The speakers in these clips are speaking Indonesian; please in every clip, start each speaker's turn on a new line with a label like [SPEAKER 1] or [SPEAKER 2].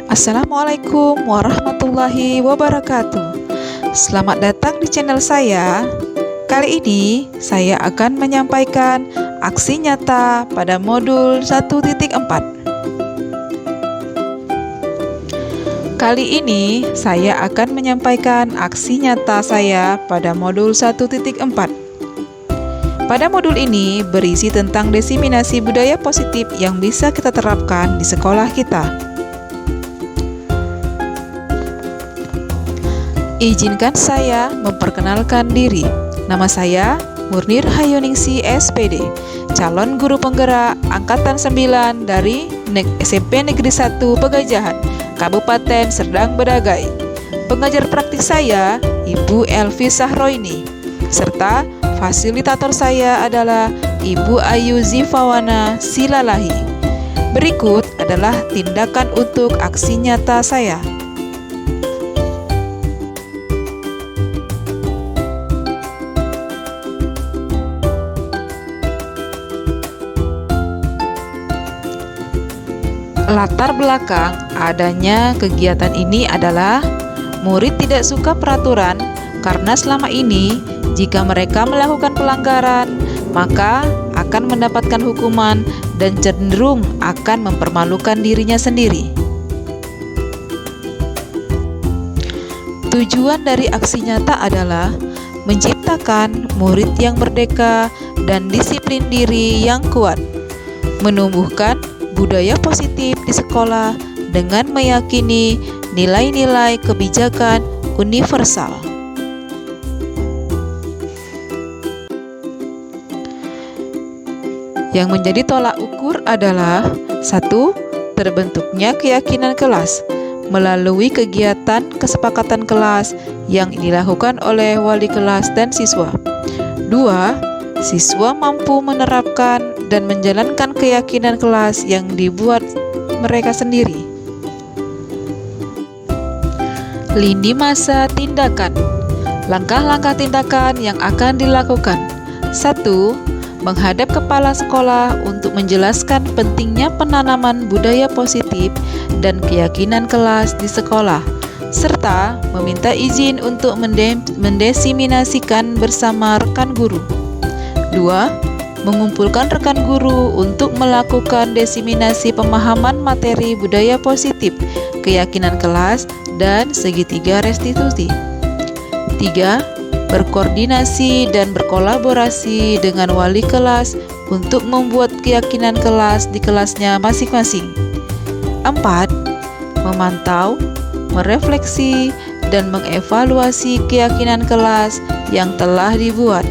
[SPEAKER 1] Assalamualaikum warahmatullahi wabarakatuh. Selamat datang di channel saya. Kali ini saya akan menyampaikan aksi nyata pada modul 1.4. Kali ini saya akan menyampaikan aksi nyata saya pada modul 1.4. Pada modul ini berisi tentang diseminasi budaya positif yang bisa kita terapkan di sekolah kita. Izinkan saya memperkenalkan diri. Nama saya Murnir Hayuningsi SPD, calon guru penggerak Angkatan 9 dari SMP Negeri 1 Pegajahan, Kabupaten Serdang Bedagai. Pengajar praktik saya Ibu Elvi Sahroini, serta fasilitator saya adalah Ibu Ayu Zifawana Silalahi. Berikut adalah tindakan untuk aksi nyata saya. Latar belakang adanya kegiatan ini adalah murid tidak suka peraturan karena selama ini jika mereka melakukan pelanggaran maka akan mendapatkan hukuman dan cenderung akan mempermalukan dirinya sendiri. Tujuan dari aksi nyata adalah menciptakan murid yang merdeka dan disiplin diri yang kuat, menumbuhkan budaya positif di sekolah dengan meyakini nilai-nilai kebijakan universal. Yang menjadi tolak ukur adalah 1. Terbentuknya keyakinan kelas melalui kegiatan kesepakatan kelas yang dilakukan oleh wali kelas dan siswa. 2. Siswa mampu menerapkan dan menjalankan keyakinan kelas yang dibuat mereka sendiri. Lini masa tindakan. Langkah-langkah tindakan yang akan dilakukan. 1. Menghadap kepala sekolah untuk menjelaskan pentingnya penanaman budaya positif dan keyakinan kelas di sekolah, serta meminta izin untuk mendeseminasikan bersama rekan guru. 2. Mengumpulkan rekan guru untuk melakukan diseminasi pemahaman materi budaya positif, keyakinan kelas, dan segitiga restitusi. 3. Berkoordinasi dan berkolaborasi dengan wali kelas untuk membuat keyakinan kelas di kelasnya masing-masing. 4. Memantau, merefleksi, dan mengevaluasi keyakinan kelas yang telah dibuat.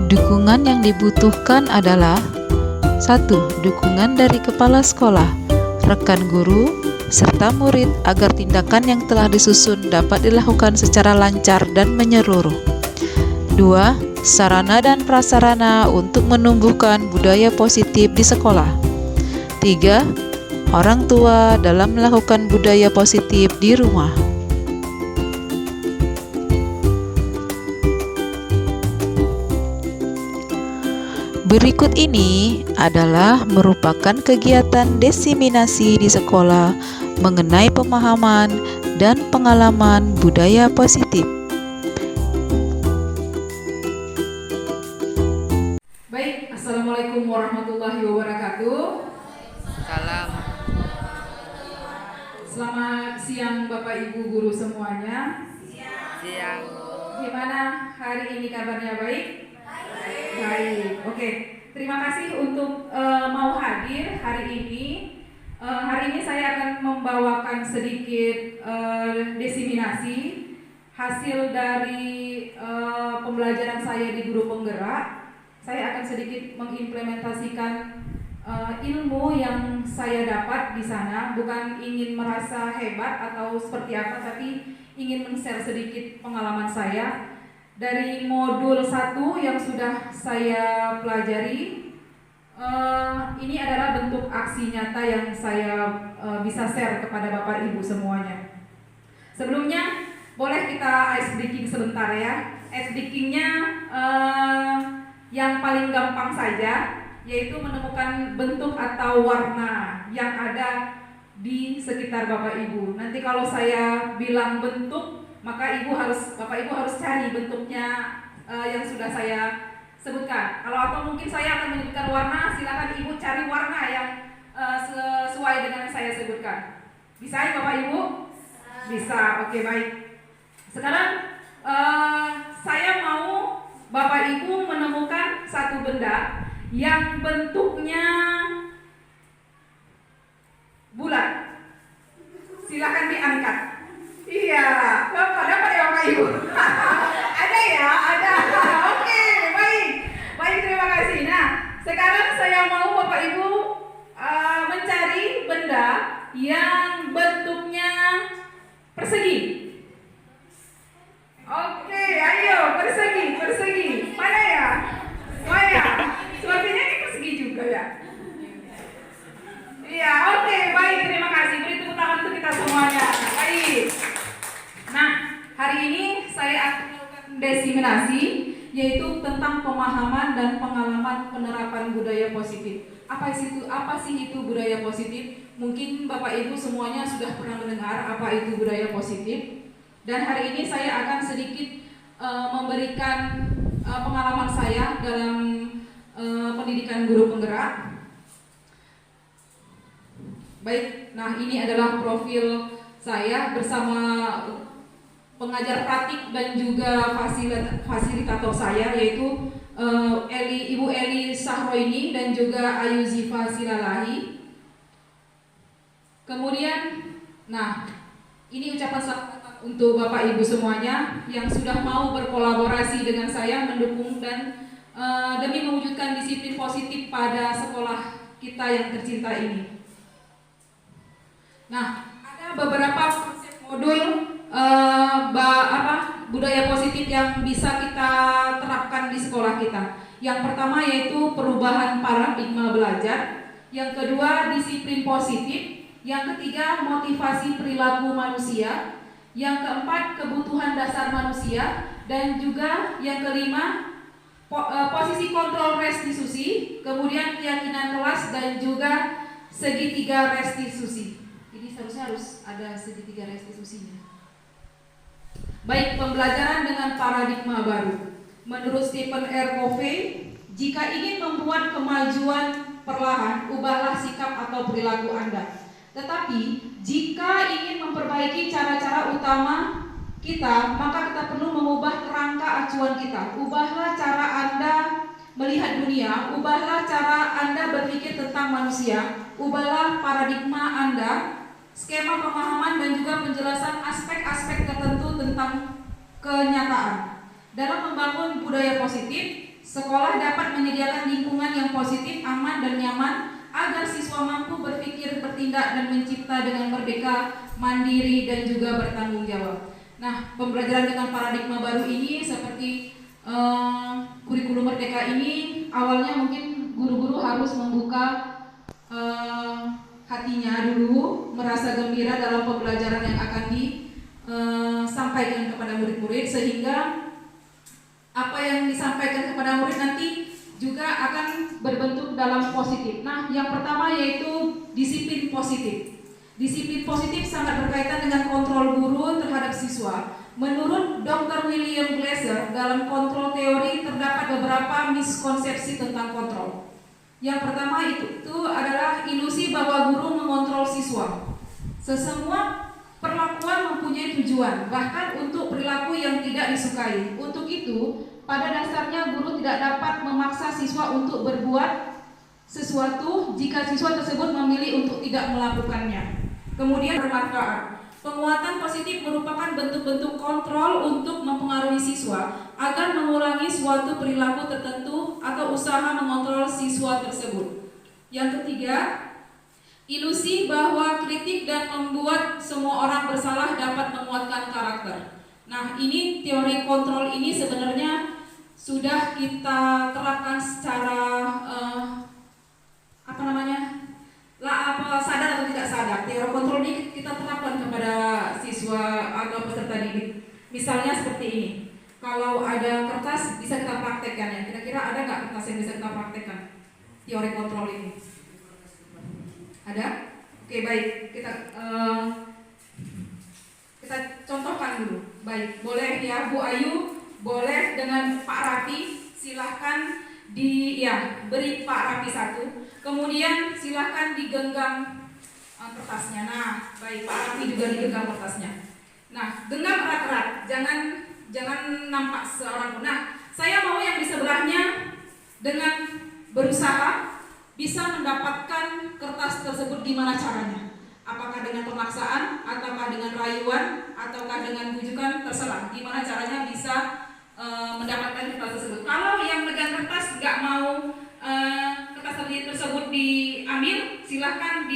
[SPEAKER 1] Dukungan yang dibutuhkan adalah 1. Dukungan dari kepala sekolah, rekan guru, serta murid agar tindakan yang telah disusun dapat dilakukan secara lancar dan menyeluruh. 2. Sarana dan prasarana untuk menumbuhkan budaya positif di sekolah. 3. Orang tua dalam melakukan budaya positif di rumah. Berikut ini adalah merupakan kegiatan diseminasi di sekolah mengenai pemahaman dan pengalaman budaya positif.
[SPEAKER 2] Baik, Assalamualaikum warahmatullahi wabarakatuh.
[SPEAKER 3] Salam.
[SPEAKER 2] Selamat siang Bapak Ibu guru semuanya.
[SPEAKER 3] Siang.
[SPEAKER 2] Gimana hari ini kabarnya, baik? Baik, oke. Terima kasih untuk mau hadir hari ini. Hari ini saya akan membawakan sedikit diseminasi hasil dari pembelajaran saya di guru penggerak. Saya akan sedikit mengimplementasikan ilmu yang saya dapat di sana. Bukan ingin merasa hebat atau seperti apa, tapi ingin men-share sedikit pengalaman saya dari modul 1 yang sudah saya pelajari. Ini adalah bentuk aksi nyata yang saya bisa share kepada Bapak Ibu semuanya. Sebelumnya boleh kita ice breaking sebentar ya. Ice breakingnya yang paling gampang saja. yaitu menemukan bentuk atau warna yang ada di sekitar Bapak Ibu. Nanti kalau saya bilang bentuk, maka Bapak Ibu harus cari bentuknya yang sudah saya sebutkan. Atau mungkin saya akan menyebutkan warna, silakan Ibu cari warna yang sesuai dengan yang saya sebutkan. Bisa ya Bapak Ibu? Bisa. Oke, baik. Sekarang saya mau Bapak Ibu menemukan satu benda yang bentuknya bulat. Silakan diangkat. Iya, dapat ya Bapak Ibu. Ada ya, ada. Oke, baik. Baik, terima kasih. Nah, sekarang saya mau Bapak Ibu mencari benda yang bentuknya persegi. Oke, ayo persegi. Mana ya? Maya, sepertinya ini persegi juga ya. Iya, oke, baik, terima kasih. Beri tepuk tangan untuk kita semuanya. Baik. Nah, hari ini saya akan melakukan diseminasi, yaitu tentang pemahaman dan pengalaman penerapan budaya positif. Apa sih itu budaya positif? Mungkin Bapak Ibu semuanya sudah pernah mendengar apa itu budaya positif. Dan hari ini saya akan sedikit memberikan pengalaman saya dalam pendidikan guru penggerak. Baik, nah ini adalah profil saya bersama pengajar praktik dan juga fasilitator saya, yaitu Ibu Eli Sahroini dan juga Ayu Ziva Silalahi. Kemudian, nah ini ucapan selamat untuk Bapak Ibu semuanya yang sudah mau berkolaborasi dengan saya, mendukung dan demi mewujudkan disiplin positif pada sekolah kita yang tercinta ini. Nah, ada beberapa konsep modul budaya positif yang bisa kita terapkan di sekolah kita. Yang pertama yaitu perubahan paradigma belajar, yang kedua disiplin positif, yang ketiga motivasi perilaku manusia, yang keempat kebutuhan dasar manusia, dan juga yang kelima posisi kontrol restitusi, kemudian keyakinan kelas dan juga segitiga restitusi. Jadi seharusnya harus ada segitiga restitusinya. Baik, pembelajaran dengan paradigma baru. Menurut Stephen R. Covey, jika ingin membuat kemajuan perlahan, ubahlah sikap atau perilaku Anda. Tetapi, jika ingin memperbaiki cara-cara utama kita, maka kita perlu mengubah kerangka acuan kita. Ubahlah cara Anda melihat dunia, ubahlah cara Anda berpikir tentang manusia, ubahlah paradigma Anda, skema pemahaman dan juga penjelasan aspek-aspek tertentu tentang kenyataan. Dalam membangun budaya positif, sekolah dapat menyediakan lingkungan yang positif, aman dan nyaman agar siswa mampu berpikir, bertindak dan mencipta dengan merdeka, mandiri dan juga bertanggung jawab. Nah, pembelajaran dengan paradigma baru ini seperti kurikulum merdeka ini awalnya mungkin guru-guru harus membuka hatinya dulu, merasa gembira dalam pembelajaran yang akan disampaikan kepada murid-murid, sehingga apa yang disampaikan kepada murid nanti juga akan berbentuk dalam positif. Nah, yang pertama yaitu disiplin positif. Disiplin positif sangat berkaitan dengan kontrol guru terhadap siswa. Menurut Dr. William Glasser, dalam kontrol teori terdapat beberapa miskonsepsi tentang kontrol. Yang pertama itu adalah ilusi bahwa guru mengontrol siswa. Sesemua perlakuan mempunyai tujuan, bahkan untuk perilaku yang tidak disukai. Untuk itu, pada dasarnya guru tidak dapat memaksa siswa untuk berbuat sesuatu jika siswa tersebut memilih untuk tidak melakukannya. Kemudian bermanfaat. Penguatan positif merupakan bentuk-bentuk kontrol untuk mempengaruhi siswa agar mengurangi suatu perilaku tertentu atau usaha mengontrol siswa tersebut. Yang ketiga, ilusi bahwa kritik dan membuat semua orang bersalah dapat menguatkan karakter. Nah, ini teori kontrol ini sebenarnya sudah kita terapkan secara sadar atau tidak sadar. Teori kontrol ini kita terapkan kepada siswa atau peserta didik. Misalnya seperti ini. Kalau ada kertas bisa kita praktekkan ya. Kira-kira ada nggak kertas yang bisa kita praktekkan? teori kontrol ini? Ada? Oke, baik. Kita contohkan dulu. Baik, boleh ya Bu Ayu, boleh dengan Pak Raffi, silahkan beri Pak Raffi 1. Kemudian silahkan digenggam kertasnya. Nah, baik, Pak Raffi juga digenggam kertasnya. Nah, genggam erat-erat, jangan nampak seorang pun. Nah, saya mau yang di sebelahnya dengan berusaha bisa mendapatkan kertas tersebut. Gimana caranya? Apakah dengan pemaksaan, ataukah dengan rayuan, ataukah dengan bujukan, terserah. Gimana caranya bisa mendapatkan kertas tersebut. Kalau yang megang kertas nggak mau kertas tersebut diambil, silahkan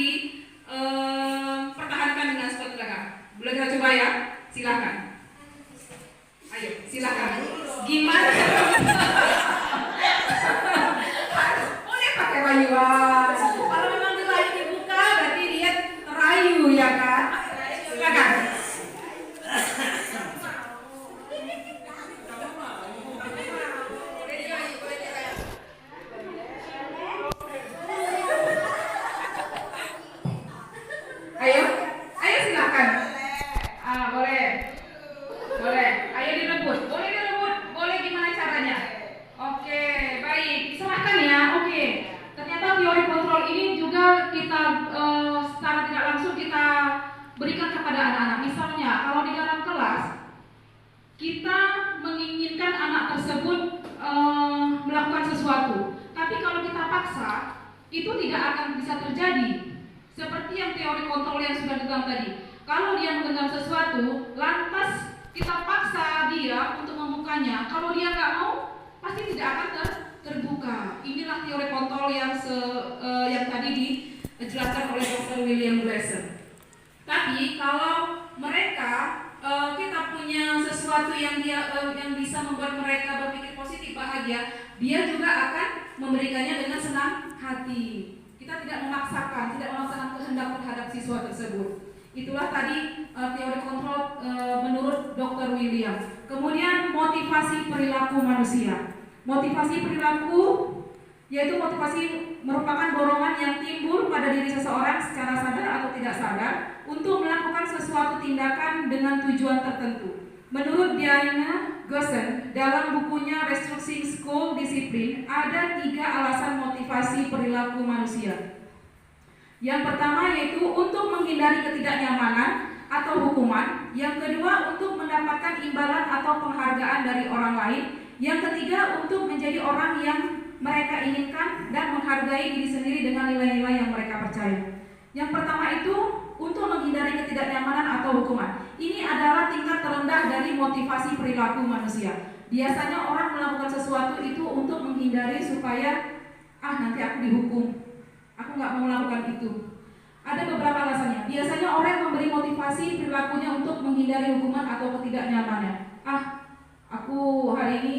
[SPEAKER 2] pertahankan dengan spot belakang. Boleh kita coba ya? Silahkan. Ayo, silahkan. Gimana? Boleh pakai rayuan. Kalau memang dirayu dibuka, berarti dia terayu ya kan? Silakan. Ayo silakan. Boleh. Ayo direbut. Boleh gimana caranya? Oke, baik. Silahkan ya. Oke. Ternyata teori kontrol ini juga kita secara tidak langsung kita berikan kepada anak-anak. Misalnya, kalau di dalam kelas kita menginginkan anak tersebut melakukan sesuatu, tapi kalau kita paksa, itu tidak akan bisa terjadi. Seperti yang teori kontrol yang sudah dibilang tadi. Kalau dia menggenggam sesuatu, lantas kita paksa dia untuk membukanya. Kalau dia nggak mau, pasti tidak akan terbuka. Inilah teori kontrol yang tadi dijelaskan oleh Dr. William Glasser. Tapi kalau mereka kita punya sesuatu yang bisa membuat mereka berpikir positif, bahagia, dia juga akan memberikannya dengan senang hati. Kita tidak memaksakan kehendak terhadap siswa tersebut. Itulah tadi teori kontrol menurut Dr. William. Kemudian motivasi perilaku manusia. Motivasi perilaku yaitu motivasi merupakan dorongan yang timbul pada diri seseorang secara sadar atau tidak sadar untuk melakukan sesuatu tindakan dengan tujuan tertentu. Menurut Diana Gossen dalam bukunya Restructuring School Discipline, ada 3 alasan motivasi perilaku manusia. Yang pertama yaitu untuk menghindari ketidaknyamanan atau hukuman. Yang kedua untuk mendapatkan imbalan atau penghargaan dari orang lain. Yang ketiga untuk menjadi orang yang mereka inginkan dan menghargai diri sendiri dengan nilai-nilai yang mereka percaya. Yang pertama itu untuk menghindari ketidaknyamanan atau hukuman. Ini adalah tingkat terendah dari motivasi perilaku manusia. Biasanya orang melakukan sesuatu itu untuk menghindari supaya nanti aku dihukum. Aku nggak mau melakukan itu. Ada beberapa alasannya. Biasanya orang memberi motivasi perilakunya untuk menghindari hukuman atau ketidaknyamanan. Aku hari ini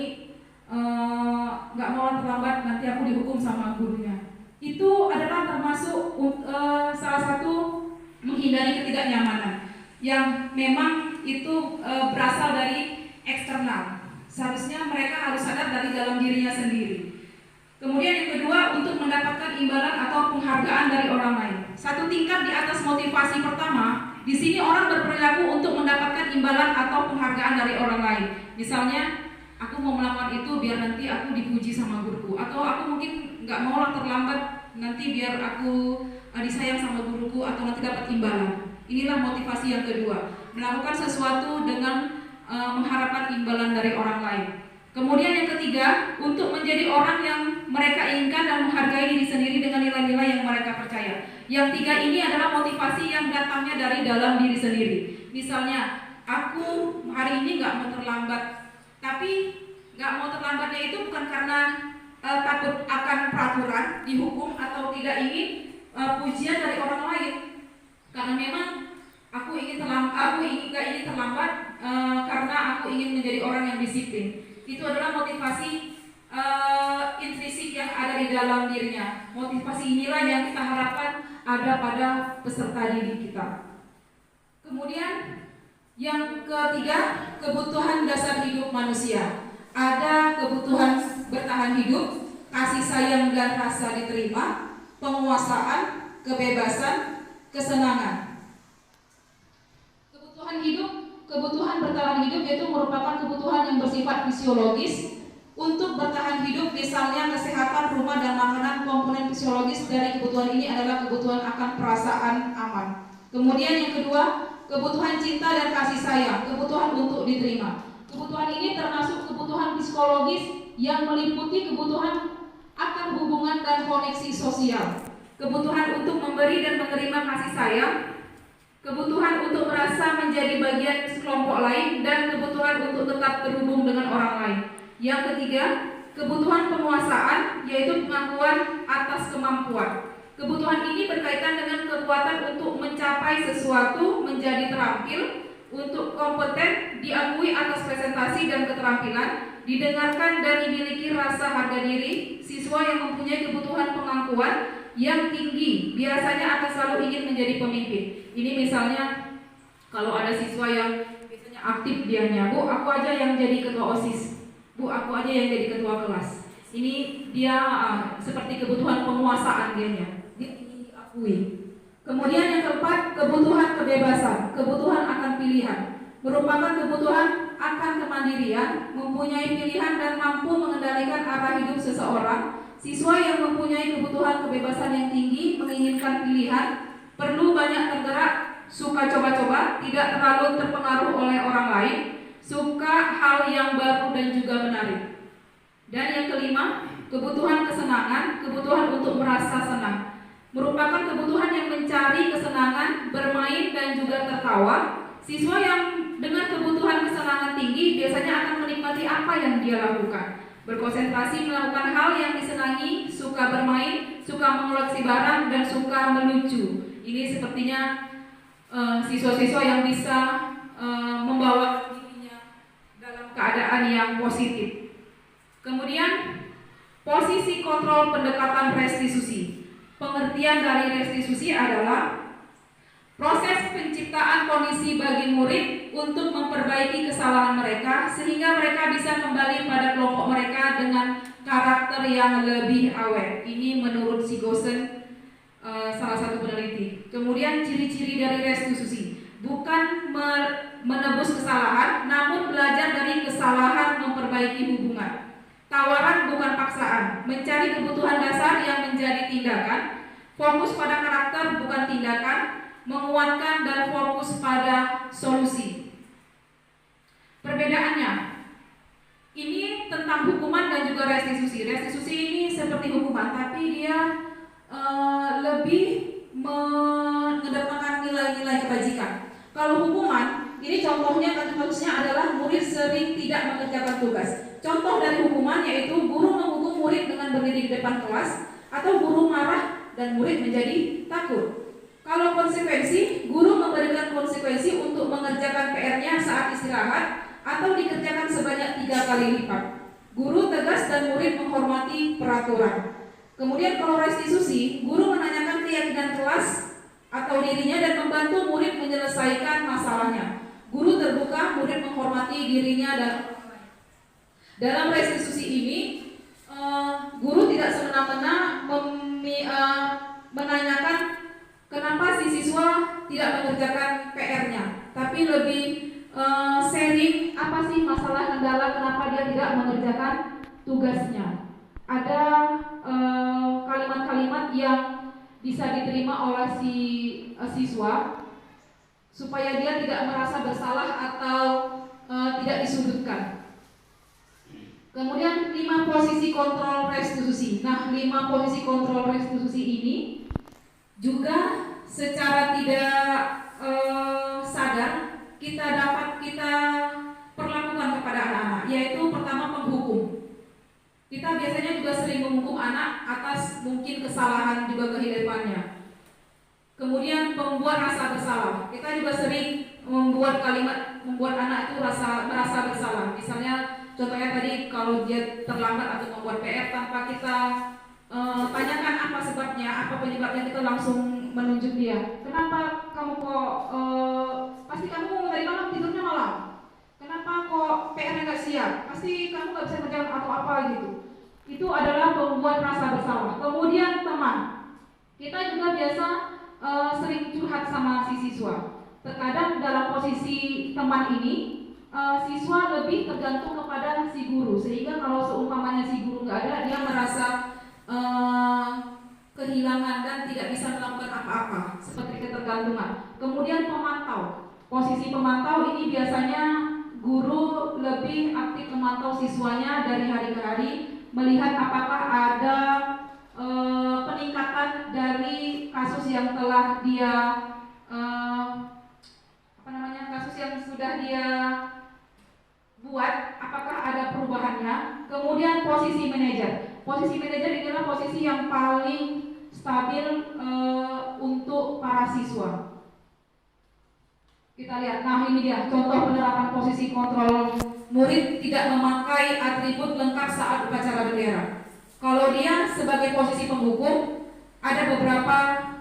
[SPEAKER 2] nggak mau terlambat, nanti aku dihukum sama gurunya. Itu adalah termasuk salah satu menghindari ketidaknyamanan yang memang itu berasal dari eksternal. Seharusnya mereka harus sadar dari dalam dirinya sendiri. Kemudian yang kedua untuk mendapatkan imbalan atau penghargaan dari orang lain. Satu tingkat di atas motivasi pertama, di sini orang berperilaku untuk mendapatkan imbalan atau penghargaan dari orang lain. Misalnya, aku mau melakukan itu biar nanti aku dipuji sama guruku, atau aku mungkin nggak mau terlambat nanti biar aku disayang sama guruku, atau nanti dapat imbalan. Inilah motivasi yang kedua, melakukan sesuatu dengan mengharapkan imbalan dari orang lain. Kemudian yang ketiga, untuk menjadi orang yang mereka inginkan dan menghargai diri sendiri dengan nilai-nilai yang mereka percaya. Yang tiga ini adalah motivasi yang datangnya dari dalam diri sendiri. Misalnya, aku hari ini nggak mau terlambat, tapi nggak mau terlambatnya itu bukan karena takut akan peraturan, dihukum, atau tidak ingin pujian dari orang lain. Karena memang aku nggak ingin terlambat karena aku ingin menjadi orang yang disiplin. Itu adalah motivasi intrinsik yang ada di dalam dirinya. Motivasi inilah yang kita harapkan ada pada peserta didik kita. Kemudian yang ketiga, kebutuhan dasar hidup manusia. Ada kebutuhan bertahan hidup, kasih sayang dan rasa diterima, penguasaan, kebebasan, kesenangan. Kebutuhan hidup, kebutuhan bertahan hidup yaitu merupakan kebutuhan yang bersifat fisiologis. Untuk bertahan hidup, misalnya kesehatan, rumah, dan makanan, komponen fisiologis dari kebutuhan ini adalah kebutuhan akan perasaan aman. Kemudian yang kedua, kebutuhan cinta dan kasih sayang, kebutuhan untuk diterima. Kebutuhan ini termasuk kebutuhan psikologis yang meliputi kebutuhan akan hubungan dan koneksi sosial, kebutuhan untuk memberi dan menerima kasih sayang, kebutuhan untuk merasa menjadi bagian sekelompok lain, dan kebutuhan untuk tetap terhubung dengan orang lain. Yang ketiga, kebutuhan penguasaan, yaitu pengakuan atas kemampuan. Kebutuhan ini berkaitan dengan kekuatan untuk mencapai sesuatu, menjadi terampil, untuk kompeten, diakui atas presentasi dan keterampilan, didengarkan dan dimiliki rasa harga diri. Siswa yang mempunyai kebutuhan pengakuan yang tinggi biasanya akan selalu ingin menjadi pemimpin. Ini misalnya kalau ada siswa yang biasanya aktif dianya, Bu, aku aja yang jadi ketua OSIS. Bu, aku aja yang jadi ketua kelas. Ini dia seperti kebutuhan penguasaan dia ingin diakui. Kemudian yang keempat, kebutuhan kebebasan, kebutuhan akan pilihan, merupakan kebutuhan akan kemandirian, mempunyai pilihan dan mampu mengendalikan arah hidup seseorang. Siswa yang mempunyai kebutuhan kebebasan yang tinggi, menginginkan pilihan, perlu banyak tergerak, suka coba-coba, tidak terlalu terpengaruh oleh orang lain, suka hal yang baru dan juga menarik. Dan yang kelima, kebutuhan kesenangan, kebutuhan untuk merasa senang, merupakan kebutuhan yang mencari kesenangan, bermain dan juga tertawa. Siswa yang dengan kebutuhan kesenangan tinggi biasanya akan menikmati apa yang dia lakukan, berkonsentrasi melakukan hal yang disenangi, suka bermain, suka mengoleksi barang, dan suka melucu. Ini sepertinya siswa-siswa yang bisa membawa keadaan yang positif. Kemudian posisi kontrol pendekatan restitusi. Pengertian dari restitusi adalah proses penciptaan kondisi bagi murid untuk memperbaiki kesalahan mereka sehingga mereka bisa kembali pada kelompok mereka dengan karakter yang lebih awet. Ini menurut Sigosen, salah satu peneliti. Kemudian ciri-ciri dari restitusi, bukan menebus kesalahan, namun belajar dari kesalahan memperbaiki hubungan. Tawaran bukan paksaan, mencari kebutuhan dasar yang menjadi tindakan, fokus pada karakter bukan tindakan, menguatkan dan fokus pada solusi. Perbedaannya, ini tentang hukuman dan juga restitusi. Restitusi ini seperti hukuman, tapi dia lebih mengedepankan nilai-nilai kebajikan. Kalau hukuman, ini contohnya kasusnya adalah murid sering tidak mengerjakan tugas. Contoh dari hukuman yaitu guru menghukum murid dengan berdiri di depan kelas, atau guru marah dan murid menjadi takut. Kalau konsekuensi, guru memberikan konsekuensi untuk mengerjakan PR-nya saat istirahat atau dikerjakan sebanyak 3 kali lipat. Guru tegas dan murid menghormati peraturan. Kemudian kalau restitusi, guru menanyakan keyakinan kelas atau dirinya dan membantu murid menyelesaikan masalahnya. Guru terbuka, murid menghormati dirinya dan dalam restitusi ini guru tidak semena-mena menanyakan kenapa si siswa tidak mengerjakan PR-nya, tapi lebih sharing apa sih masalah kendala kenapa dia tidak mengerjakan tugasnya. Ada kalimat-kalimat yang bisa diterima oleh si siswa supaya dia tidak merasa bersalah atau tidak disudutkan. Kemudian 5 posisi kontrol restitusi. Nah, 5 posisi kontrol restitusi ini juga secara tidak sadar kita perlakukan kepada anak-anak, yaitu pertama penghukum. Kita biasanya juga sering menghukum anak atas mungkin kesalahan juga kehidupannya. Kemudian membuat rasa bersalah. Kita juga sering membuat anak itu merasa bersalah. Misalnya contohnya tadi kalau dia terlambat atau membuat PR tanpa kita tanyakan apa sebabnya, apa penyebabnya, kita langsung menunjuk dia. Kenapa kamu kok pasti kamu dari malam tidurnya malam? Kenapa kok PR-nya nggak siap? Pasti kamu nggak bisa kerjakan atau apa gitu. itu adalah membuat rasa bersalah. Kemudian teman, kita juga biasa sering curhat sama si siswa. Terkadang dalam posisi teman ini, siswa lebih tergantung kepada si guru, sehingga kalau seumpamanya si guru nggak ada, dia merasa kehilangan dan tidak bisa melakukan apa-apa, seperti ketergantungan. Kemudian pemantau, posisi pemantau ini biasanya guru lebih aktif memantau siswanya dari hari ke hari, melihat apakah ada peningkatan dari kasus yang telah dia kasus yang sudah dia buat, apakah ada perubahannya. Kemudian posisi manajer. Posisi manajer adalah posisi yang paling stabil untuk para siswa. Kita lihat, nah ini dia contoh penerapan posisi kontrol. Murid tidak memakai atribut lengkap saat upacara bendera. Kalau dia sebagai posisi penghukum, ada beberapa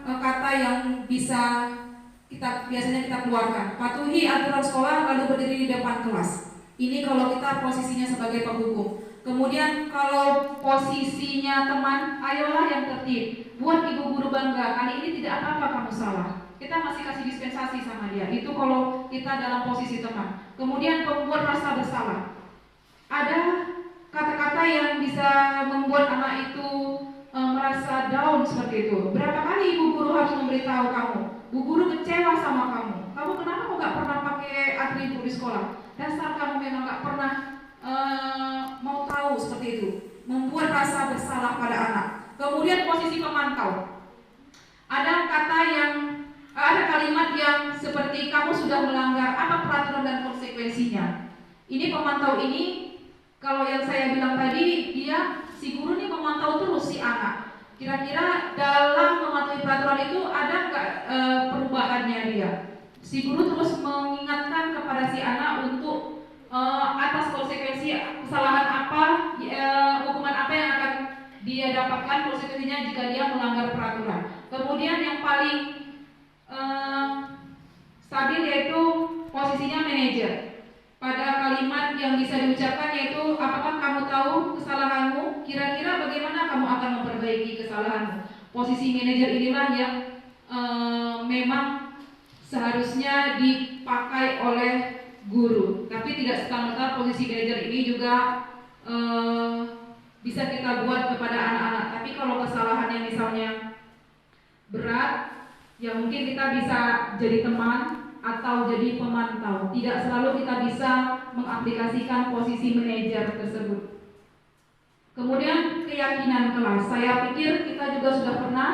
[SPEAKER 2] kata yang biasanya kita keluarkan. Patuhi aturan sekolah lalu berdiri di depan kelas. Ini kalau kita posisinya sebagai penghukum. Kemudian kalau posisinya teman, ayolah yang tertib. Buat ibu guru bangga, kali ini tidak apa-apa kamu salah. Kita masih kasih dispensasi sama dia. Itu kalau kita dalam posisi teman. Kemudian pembuat rasa bersalah. Ada kata-kata yang bisa membuat anak itu merasa down seperti itu. Berapa kali ibu guru harus memberitahu kamu? Bu guru kecewa sama kamu. Kamu kenapa kok gak pernah pakai atribut di sekolah? Dasar kamu memang gak pernah mau tahu seperti itu. Membuat rasa bersalah pada anak. Kemudian posisi pemantau. Ada kalimat yang seperti kamu sudah melanggar apa peraturan dan konsekuensinya. Ini pemantau ini, kalau yang saya bilang tadi, si guru ini memantau terus si anak. Kira-kira dalam mematuhi peraturan itu ada nggak perubahannya dia? Si guru terus mengingatkan kepada si anak untuk atas konsekuensi kesalahan apa, hukuman apa yang akan dia dapatkan, konsekuensinya jika dia melanggar peraturan. Kemudian yang paling stabil yaitu posisinya manajer. Pada kalimat yang bisa diucapkan yaitu, apakah kamu tahu kesalahanmu? Kira-kira bagaimana kamu akan memperbaiki kesalahanmu? Posisi manajer inilah yang memang seharusnya dipakai oleh guru. Tapi tidak serta-merta posisi manajer ini juga bisa kita buat kepada anak-anak. Tapi kalau kesalahannya misalnya berat, ya mungkin kita bisa jadi teman atau jadi pemantau. Tidak selalu kita bisa mengaplikasikan posisi manajer tersebut. Kemudian keyakinan kelas. Saya pikir kita juga sudah pernah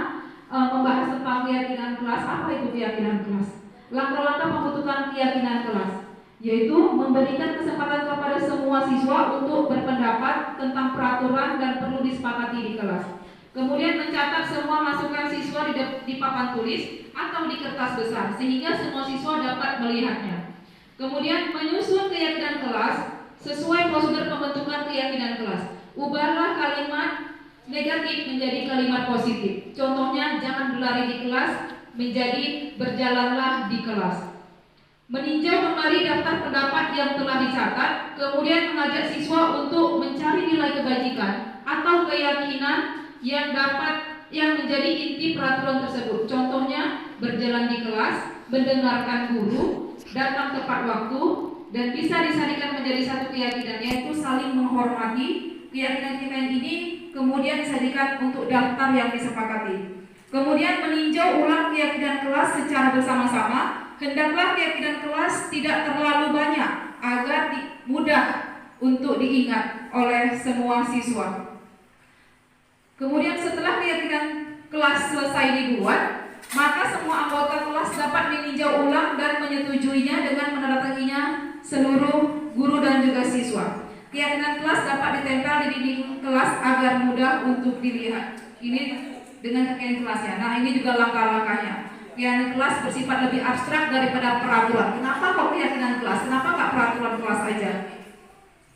[SPEAKER 2] membahas tentang keyakinan kelas. Apa itu keyakinan kelas? Langkah-langkah pembentukan keyakinan kelas, yaitu memberikan kesempatan kepada semua siswa untuk berpendapat tentang peraturan dan perlu disepakati di kelas. Kemudian mencatat semua masukan siswa di papan tulis atau di kertas besar sehingga semua siswa dapat melihatnya. Kemudian menyusun keyakinan kelas sesuai prosedur pembentukan keyakinan kelas. Ubahlah kalimat negatif menjadi kalimat positif. Contohnya, jangan berlari di kelas menjadi berjalanlah di kelas. Meninjau kembali daftar pendapat yang telah dicatat, kemudian mengajak siswa untuk mencari nilai kebajikan atau keyakinan yang menjadi inti peraturan tersebut. Contohnya, berjalan di kelas, mendengarkan guru, datang tepat waktu, dan bisa disadikan menjadi satu keyakinan, yaitu saling menghormati. Keyakinan ini kemudian disadikan untuk daftar yang disepakati. Kemudian meninjau ulang keyakinan kelas secara bersama-sama. Hendaklah keyakinan kelas tidak terlalu banyak agar mudah untuk diingat oleh semua siswa. Kemudian setelah keyakinan kelas selesai dibuat, maka semua anggota kelas dapat meninjau ulang dan menyetujuinya dengan menandatanganinya seluruh guru dan juga siswa. Keyakinan kelas dapat ditempel di dinding kelas agar mudah untuk dilihat. Ini dengan keyakinan kelasnya. Nah, ini juga langkah-langkahnya. Keyakinan kelas bersifat lebih abstrak daripada peraturan. Kenapa kok keyakinan kelas? Kenapa nggak peraturan kelas aja?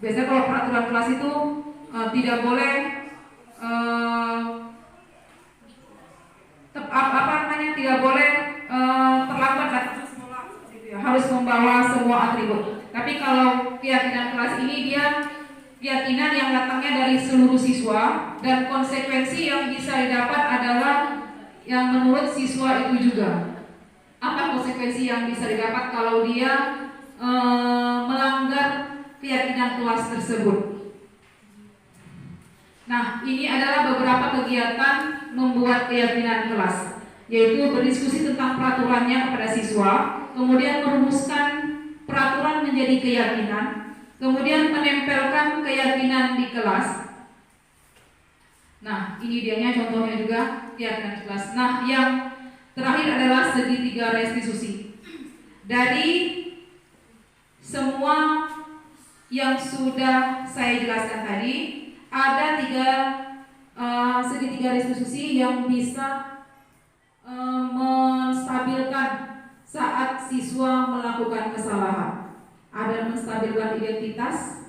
[SPEAKER 2] Biasanya kalau peraturan kelas itu tidak boleh tidak boleh terlambat datang ke sekolah, gitu ya. Harus membawa semua atribut. Tapi kalau keyakinan kelas ini dia keyakinan yang datangnya dari seluruh siswa, dan konsekuensi yang bisa didapat adalah yang menurut siswa itu juga. Apa konsekuensi yang bisa didapat kalau dia melanggar keyakinan kelas tersebut? Nah, ini adalah beberapa kegiatan membuat keyakinan kelas, yaitu berdiskusi tentang peraturannya kepada siswa, kemudian merumuskan peraturan menjadi keyakinan, kemudian menempelkan keyakinan di kelas. Nah, ini dianya contohnya juga keyakinan kelas. Nah, yang terakhir adalah segitiga restitusi. Dari semua yang sudah saya jelaskan tadi, ada 3 segitiga restitusi yang bisa menstabilkan saat siswa melakukan kesalahan. Ada menstabilkan identitas,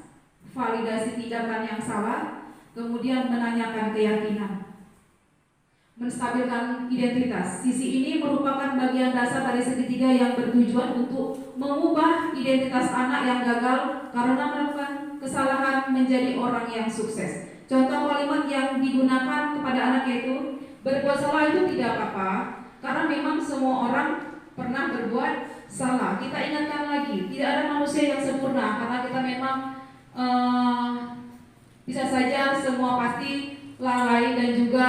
[SPEAKER 2] validasi tindakan yang salah, kemudian menanyakan keyakinan. Menstabilkan identitas. Sisi ini merupakan bagian dasar dari segitiga yang bertujuan untuk mengubah identitas anak yang gagal karena melakukan kesalahan menjadi orang yang sukses. Contoh kalimat yang digunakan kepada anak yaitu, berbuat salah itu tidak apa-apa, karena memang semua orang pernah berbuat salah. Kita ingatkan lagi, tidak ada manusia yang sempurna, karena kita memang bisa saja semua pasti lalai dan juga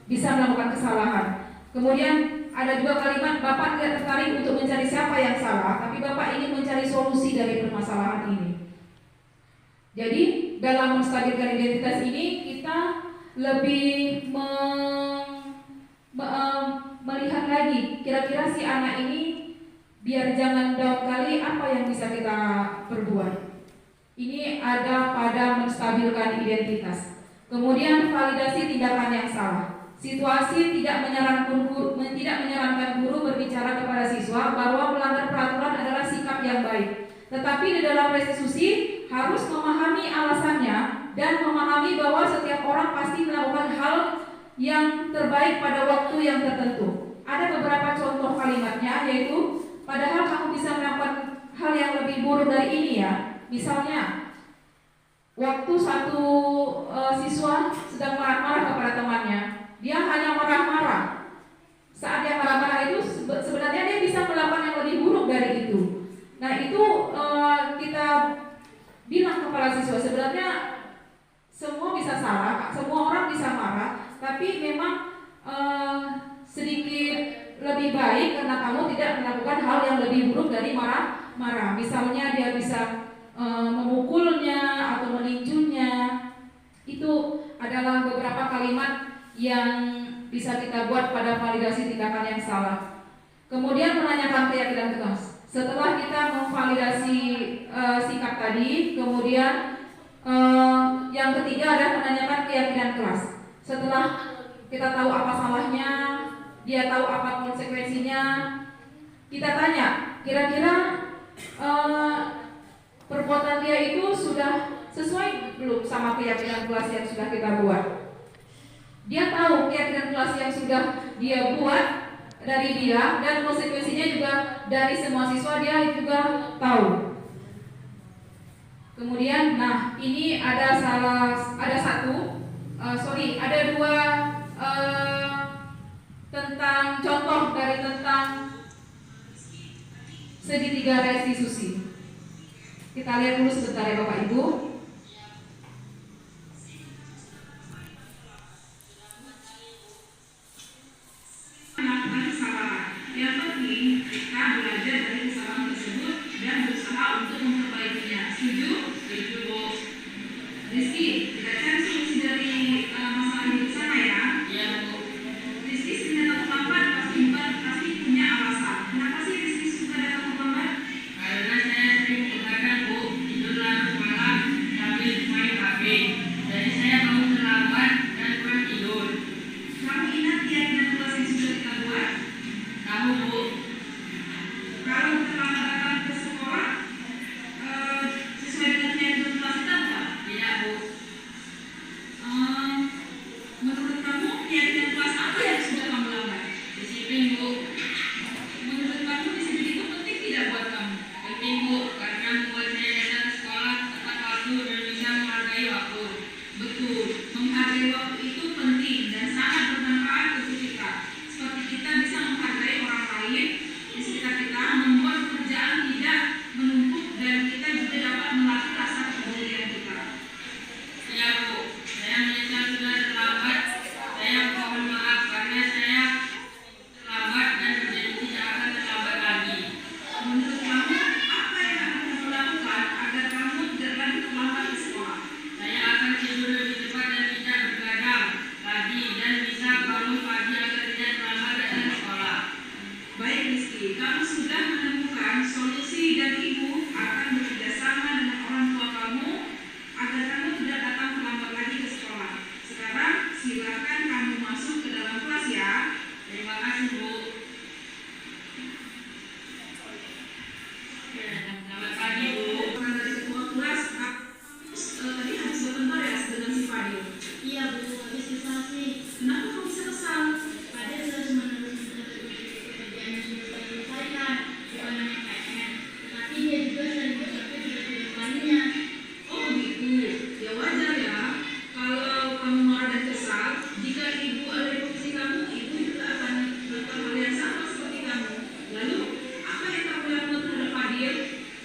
[SPEAKER 2] bisa melakukan kesalahan. Kemudian ada juga kalimat, Bapak tidak tertarik untuk mencari siapa yang salah, tapi Bapak ingin mencari solusi dari permasalahan ini. Jadi dalam menstabilkan identitas ini kita lebih melihat lagi kira-kira si anak ini biar jangan down kali apa yang bisa kita perbuat. Ini ada pada menstabilkan identitas. Kemudian validasi tindakan yang salah. Situasi tidak menyarankan guru berbicara kepada siswa bahwa melanggar peraturan adalah sikap yang baik. Tetapi di dalam restitusi harus memahami alasannya dan memahami bahwa setiap orang pasti melakukan hal yang terbaik pada waktu yang tertentu. Ada beberapa contoh kalimatnya, yaitu padahal kamu bisa melakukan hal yang lebih buruk dari ini ya. Misalnya, waktu satu siswa sedang marah-marah kepada temannya, dia hanya marah-marah. Saat dia marah-marah itu sebenarnya dia bisa melakukan yang lebih buruk dari itu. Nah itu kita bilang kepada siswa, sebenarnya semua bisa salah, semua orang bisa marah, tapi memang sedikit lebih baik karena kamu tidak melakukan hal yang lebih buruk dari marah-marah. Misalnya dia bisa memukulnya atau meninjunya. Itu adalah beberapa kalimat yang bisa kita buat pada validasi tindakan yang salah. Kemudian menanyakan keyakinan kelas. Setelah kita memvalidasi sikap tadi, kemudian yang ketiga adalah menanyakan keyakinan kelas. Setelah kita tahu apa salahnya, dia tahu apa konsekuensinya, kita tanya, kira-kira perbuatan dia itu sudah sesuai belum sama keyakinan kelas yang sudah kita buat. Dia tahu keyakinan kelas yang sudah dia buat dari dia, dan konsekuensinya juga dari semua siswa dia juga tahu. Kemudian, nah ini ada dua tentang contoh dari tentang segitiga restitusi. Kita lihat dulu sebentar ya Bapak Ibu. Melakukan kesalahan. Yang penting kita belajar dari kesalahan tersebut dan berusaha untuk memperbaikinya. Setuju? Setuju, Bu. Rizky, kita cari solusi dari masalah di sana ya. Iya, Bu. Rizky sering datang terlambat pasti punya alasan. Kenapa sih Rizky suka datang terlambat? Karena saya sering menggunakan, Bu, tidur larut malam sambil main HP. Jadi saya bangun terlambat dan kurang tidur. Kamu ingat keyakinan kelas yang sudah kita buat? Kamu, Bu. Terima kasih, Bu. Selamat pagi, Bu. Dari ketua kelas, tadi habis bertengkar ya dengan si Fadil?
[SPEAKER 4] Iya, Bu, habis disasi.
[SPEAKER 2] Kenapa kamu bisa kesal?
[SPEAKER 4] Fadil terus menerus pekerjaan yang sudah saya selesaikan, bukan hanya PR, tetapi dia juga sering bersatu dengan kehidupannya.
[SPEAKER 2] Oh gitu, ya wajar ya. Kalau kamu marah dan kesal, jika ibu ada di posisi kamu, ibu juga akan melakukan hal yang sama seperti kamu. Lalu, apa yang kamu lakukan terhadap Fadil?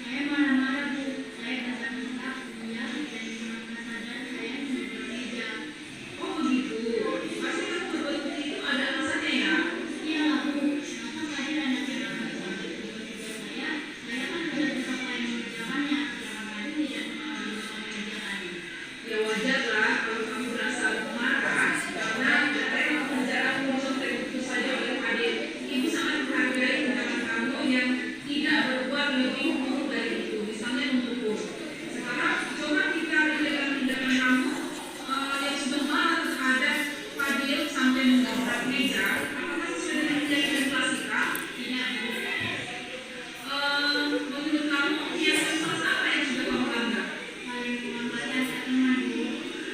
[SPEAKER 4] Saya marah-marah, Bu. Saya bentak-bentak dia dan menangkap sadar saya mengejar meja.
[SPEAKER 2] Oh begitu, pasti kamu berbuat seperti itu ada alasannya ya.
[SPEAKER 4] Iya lah, Bu. Masa Fadil anak yang akan tiba-tiba saya kan sudah beberapa yang mengerjakannya, sedangkan Fadil tidak mengalami mengerjakan.
[SPEAKER 2] Ya wajar lah kalau kamu merasa marah karena ada yang mengejar urusan tertentu saja oleh Fadil. Ibu sangat menghargai tindakan kamu yang tidak berbuat lebih buruk dari itu, misalnya memukul. Sekarang coba kita lihat tindakan kamu yang sudah marah terhadap Fadil sampai mengobrak meja. Apakah sesuai dengan keyakinan klasika?
[SPEAKER 4] Tidak, Bu.
[SPEAKER 2] Menurut kamu keyakinan kelas apa yang sudah kamu langgar?
[SPEAKER 4] Saling menghormati antar teman, Bu.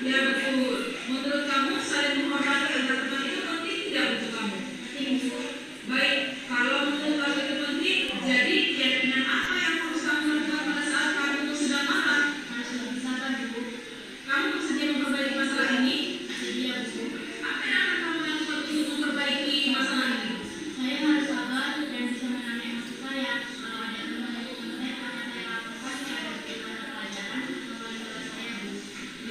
[SPEAKER 2] Ya betul. Menurut kamu saling menghormati antar teman itu penting tidak untuk kamu?
[SPEAKER 4] Penting, Bu.
[SPEAKER 2] Baik, kalau menurut kamu itu penting, jadi keyakinan apa yang harus kamu lakukan pada saat kamu sedang marah?
[SPEAKER 4] Harus lebih sabar, Bu.
[SPEAKER 2] Kamu bersedia memperbaiki masalah ini?
[SPEAKER 4] Sedia, Bu.
[SPEAKER 2] Apa yang akan kamu lakukan untuk memperbaiki masalah ini?
[SPEAKER 4] Saya harus sabar dan bisa menangani emosi saya. Kalau ada teman yang konten akan saya laporkan kepada pimpinan pelajaran atau wali kelas saya, Bu.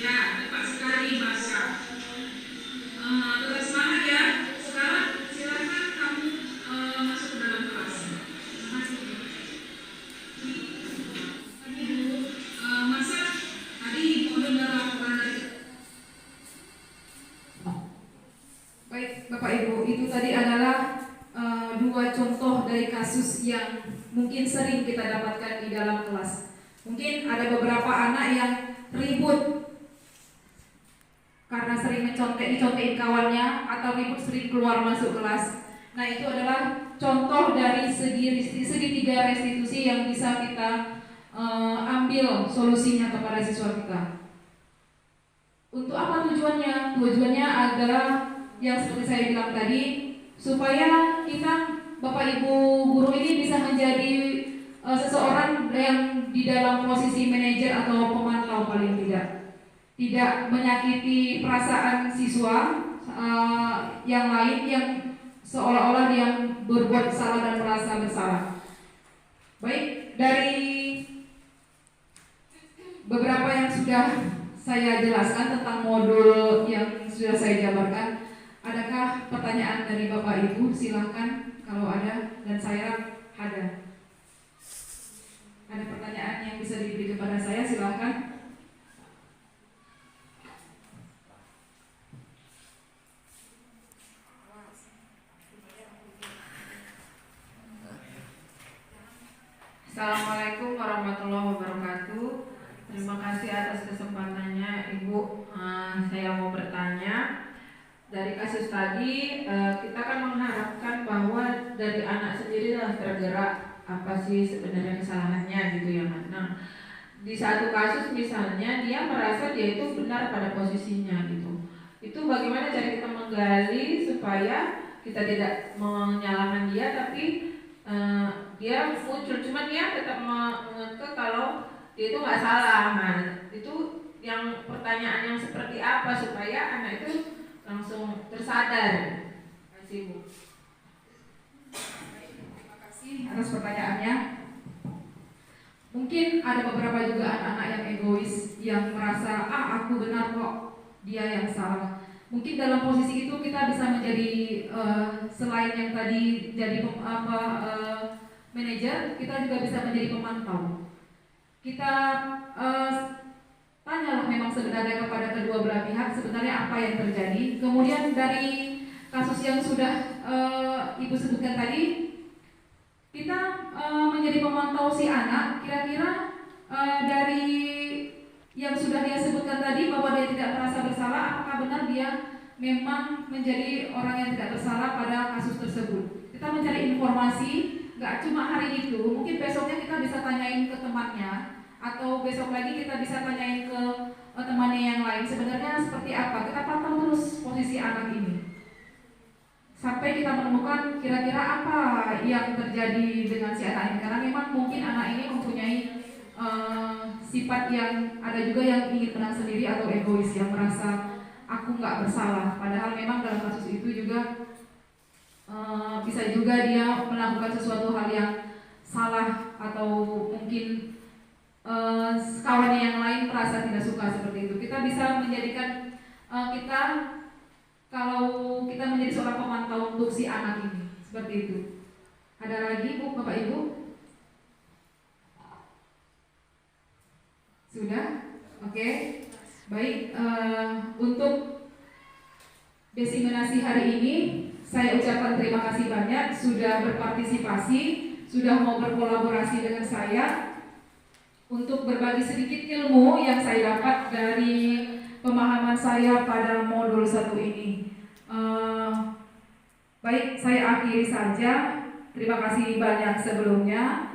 [SPEAKER 2] Ya, tepat sekali, Masya. Tetap semangat ya. Sekarang silakan kamu masuk ke dalam kelas.
[SPEAKER 4] Terima kasih, Bu. Pagi, Bu.
[SPEAKER 2] Masa tadi ibu dengar laporan dari. Baik, Bapak Ibu, itu tadi adalah dua contoh dari kasus yang mungkin sering kita dapatkan di dalam kelas. Mungkin ada beberapa anak yang ribut karena sering dicontekin kawannya atau ribut sering keluar masuk kelas. Nah, itu adalah contoh dari segitiga restitusi yang bisa kita ambil solusinya kepada siswa kita. Untuk apa tujuannya? Tujuannya adalah yang seperti saya bilang tadi, supaya kita Bapak Ibu guru ini bisa menjadi seseorang yang di dalam posisi manajer atau pemantau paling tidak menyakiti perasaan siswa yang lain yang seolah-olah yang berbuat salah dan merasa bersalah. Baik, dari beberapa yang sudah saya jelaskan tentang modul yang sudah saya jabarkan, adakah pertanyaan dari Bapak Ibu? Silahkan kalau ada, dan saya ada. Ada pertanyaan yang bisa diberi kepada saya, silahkan.
[SPEAKER 5] Assalamualaikum warahmatullahi wabarakatuh. Terima kasih atas kesempatannya, Ibu. Saya mau bertanya, dari kasus tadi kita kan mengharapkan bahwa dari anak sendiri lah tergerak apa sih sebenarnya kesalahannya gitu ya, Mas. Nah, di satu kasus misalnya dia merasa dia itu benar pada posisinya gitu. Itu bagaimana cara kita menggali supaya kita tidak menyalahkan dia, tapi dia muncul, cuman dia tetap mengekeh kalau dia itu nggak salah. Nah, itu yang pertanyaan yang seperti apa supaya anak itu langsung tersadar. Terima kasih, Bu.
[SPEAKER 2] Terima kasih atas pertanyaannya. Mungkin ada beberapa juga anak-anak yang egois yang merasa aku benar kok, dia yang salah. Mungkin dalam posisi itu kita bisa menjadi selain yang tadi jadi manajer, kita juga bisa menjadi pemantau. Kita tanyalah memang sebenarnya kepada kedua belah pihak sebenarnya apa yang terjadi. Kemudian dari kasus yang sudah Ibu sebutkan tadi, kita menjadi pemantau si anak. Kira-kira dari yang sudah dia sebutkan tadi bahwa dia tidak merasa bersalah, apakah benar dia memang menjadi orang yang tidak bersalah pada kasus tersebut. Kita mencari informasi, nggak cuma hari itu, mungkin besoknya kita bisa tanyain ke temannya, atau besok lagi kita bisa tanyain ke temannya yang lain. Sebenarnya seperti apa? Kita pantau terus posisi anak ini sampai kita menemukan kira-kira apa yang terjadi dengan si anak ini. Karena memang mungkin anak ini mempunyai sifat yang ada juga yang ingin menang sendiri atau egois, yang merasa aku nggak bersalah. Padahal memang dalam kasus itu juga bisa juga dia melakukan sesuatu hal yang salah, atau mungkin kawannya yang lain merasa tidak suka seperti itu. Kita bisa menjadikan kita, kalau kita menjadi seorang pemantau untuk si anak ini, seperti itu. Ada lagi Bu, Bapak Ibu? Sudah? Oke. Baik, untuk diseminasi hari ini saya ucapkan terima kasih banyak sudah berpartisipasi, sudah mau berkolaborasi dengan saya untuk berbagi sedikit ilmu yang saya dapat dari pemahaman saya pada modul 1 ini. Baik, saya akhiri saja. Terima kasih banyak sebelumnya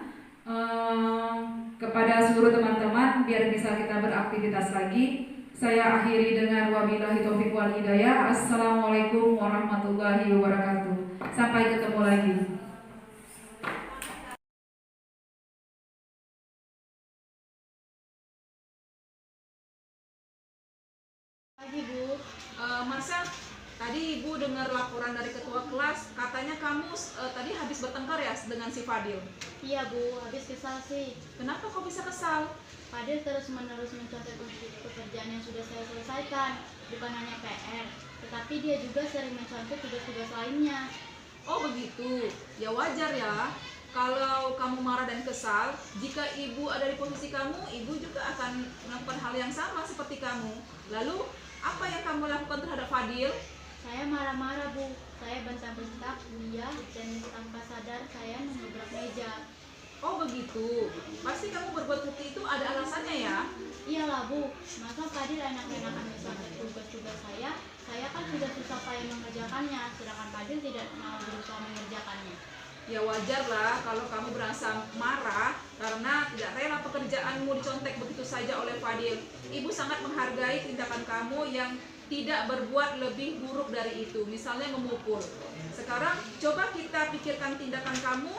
[SPEAKER 2] kepada seluruh teman-teman, biar bisa kita beraktivitas lagi. Saya akhiri dengan wabillahi taufiq wal hidayah. Assalamualaikum warahmatullahi wabarakatuh. Sampai ketemu lagi.
[SPEAKER 4] Pagi Bu.
[SPEAKER 2] Marsha, tadi Ibu dengar laporan dari ketua kelas, katanya kamu tadi habis bertengkar ya dengan si Fadil.
[SPEAKER 4] Iya Bu, habis kesal sih.
[SPEAKER 2] Kenapa kok bisa kesal?
[SPEAKER 4] Fadil terus-menerus mencontoh pekerjaan yang sudah saya selesaikan. Bukan hanya PR, tetapi dia juga sering mencontoh tugas-tugas lainnya.
[SPEAKER 2] Oh begitu, ya wajar ya. Kalau kamu marah dan kesal, jika ibu ada di posisi kamu, ibu juga akan melakukan hal yang sama seperti kamu. Lalu, apa yang kamu lakukan terhadap Fadil?
[SPEAKER 4] Saya marah-marah Bu, saya bentak-bentak dia dan tanpa sadar saya mengebrak meja.
[SPEAKER 2] Oh begitu, pasti kamu berbuat seperti itu ada alasannya ya?
[SPEAKER 4] Iyalah Bu, masa Fadil enak-enakan mencontoh tugas-tugas saya kan sudah susah payah mengerjakannya, sedangkan Fadil tidak mau berusaha mengerjakannya.
[SPEAKER 2] Ya wajar lah kalau kamu berasa marah karena tidak rela pekerjaanmu dicontek begitu saja oleh Fadil. Ibu sangat menghargai tindakan kamu yang tidak berbuat lebih buruk dari itu, misalnya memukul. Sekarang coba kita pikirkan tindakan kamu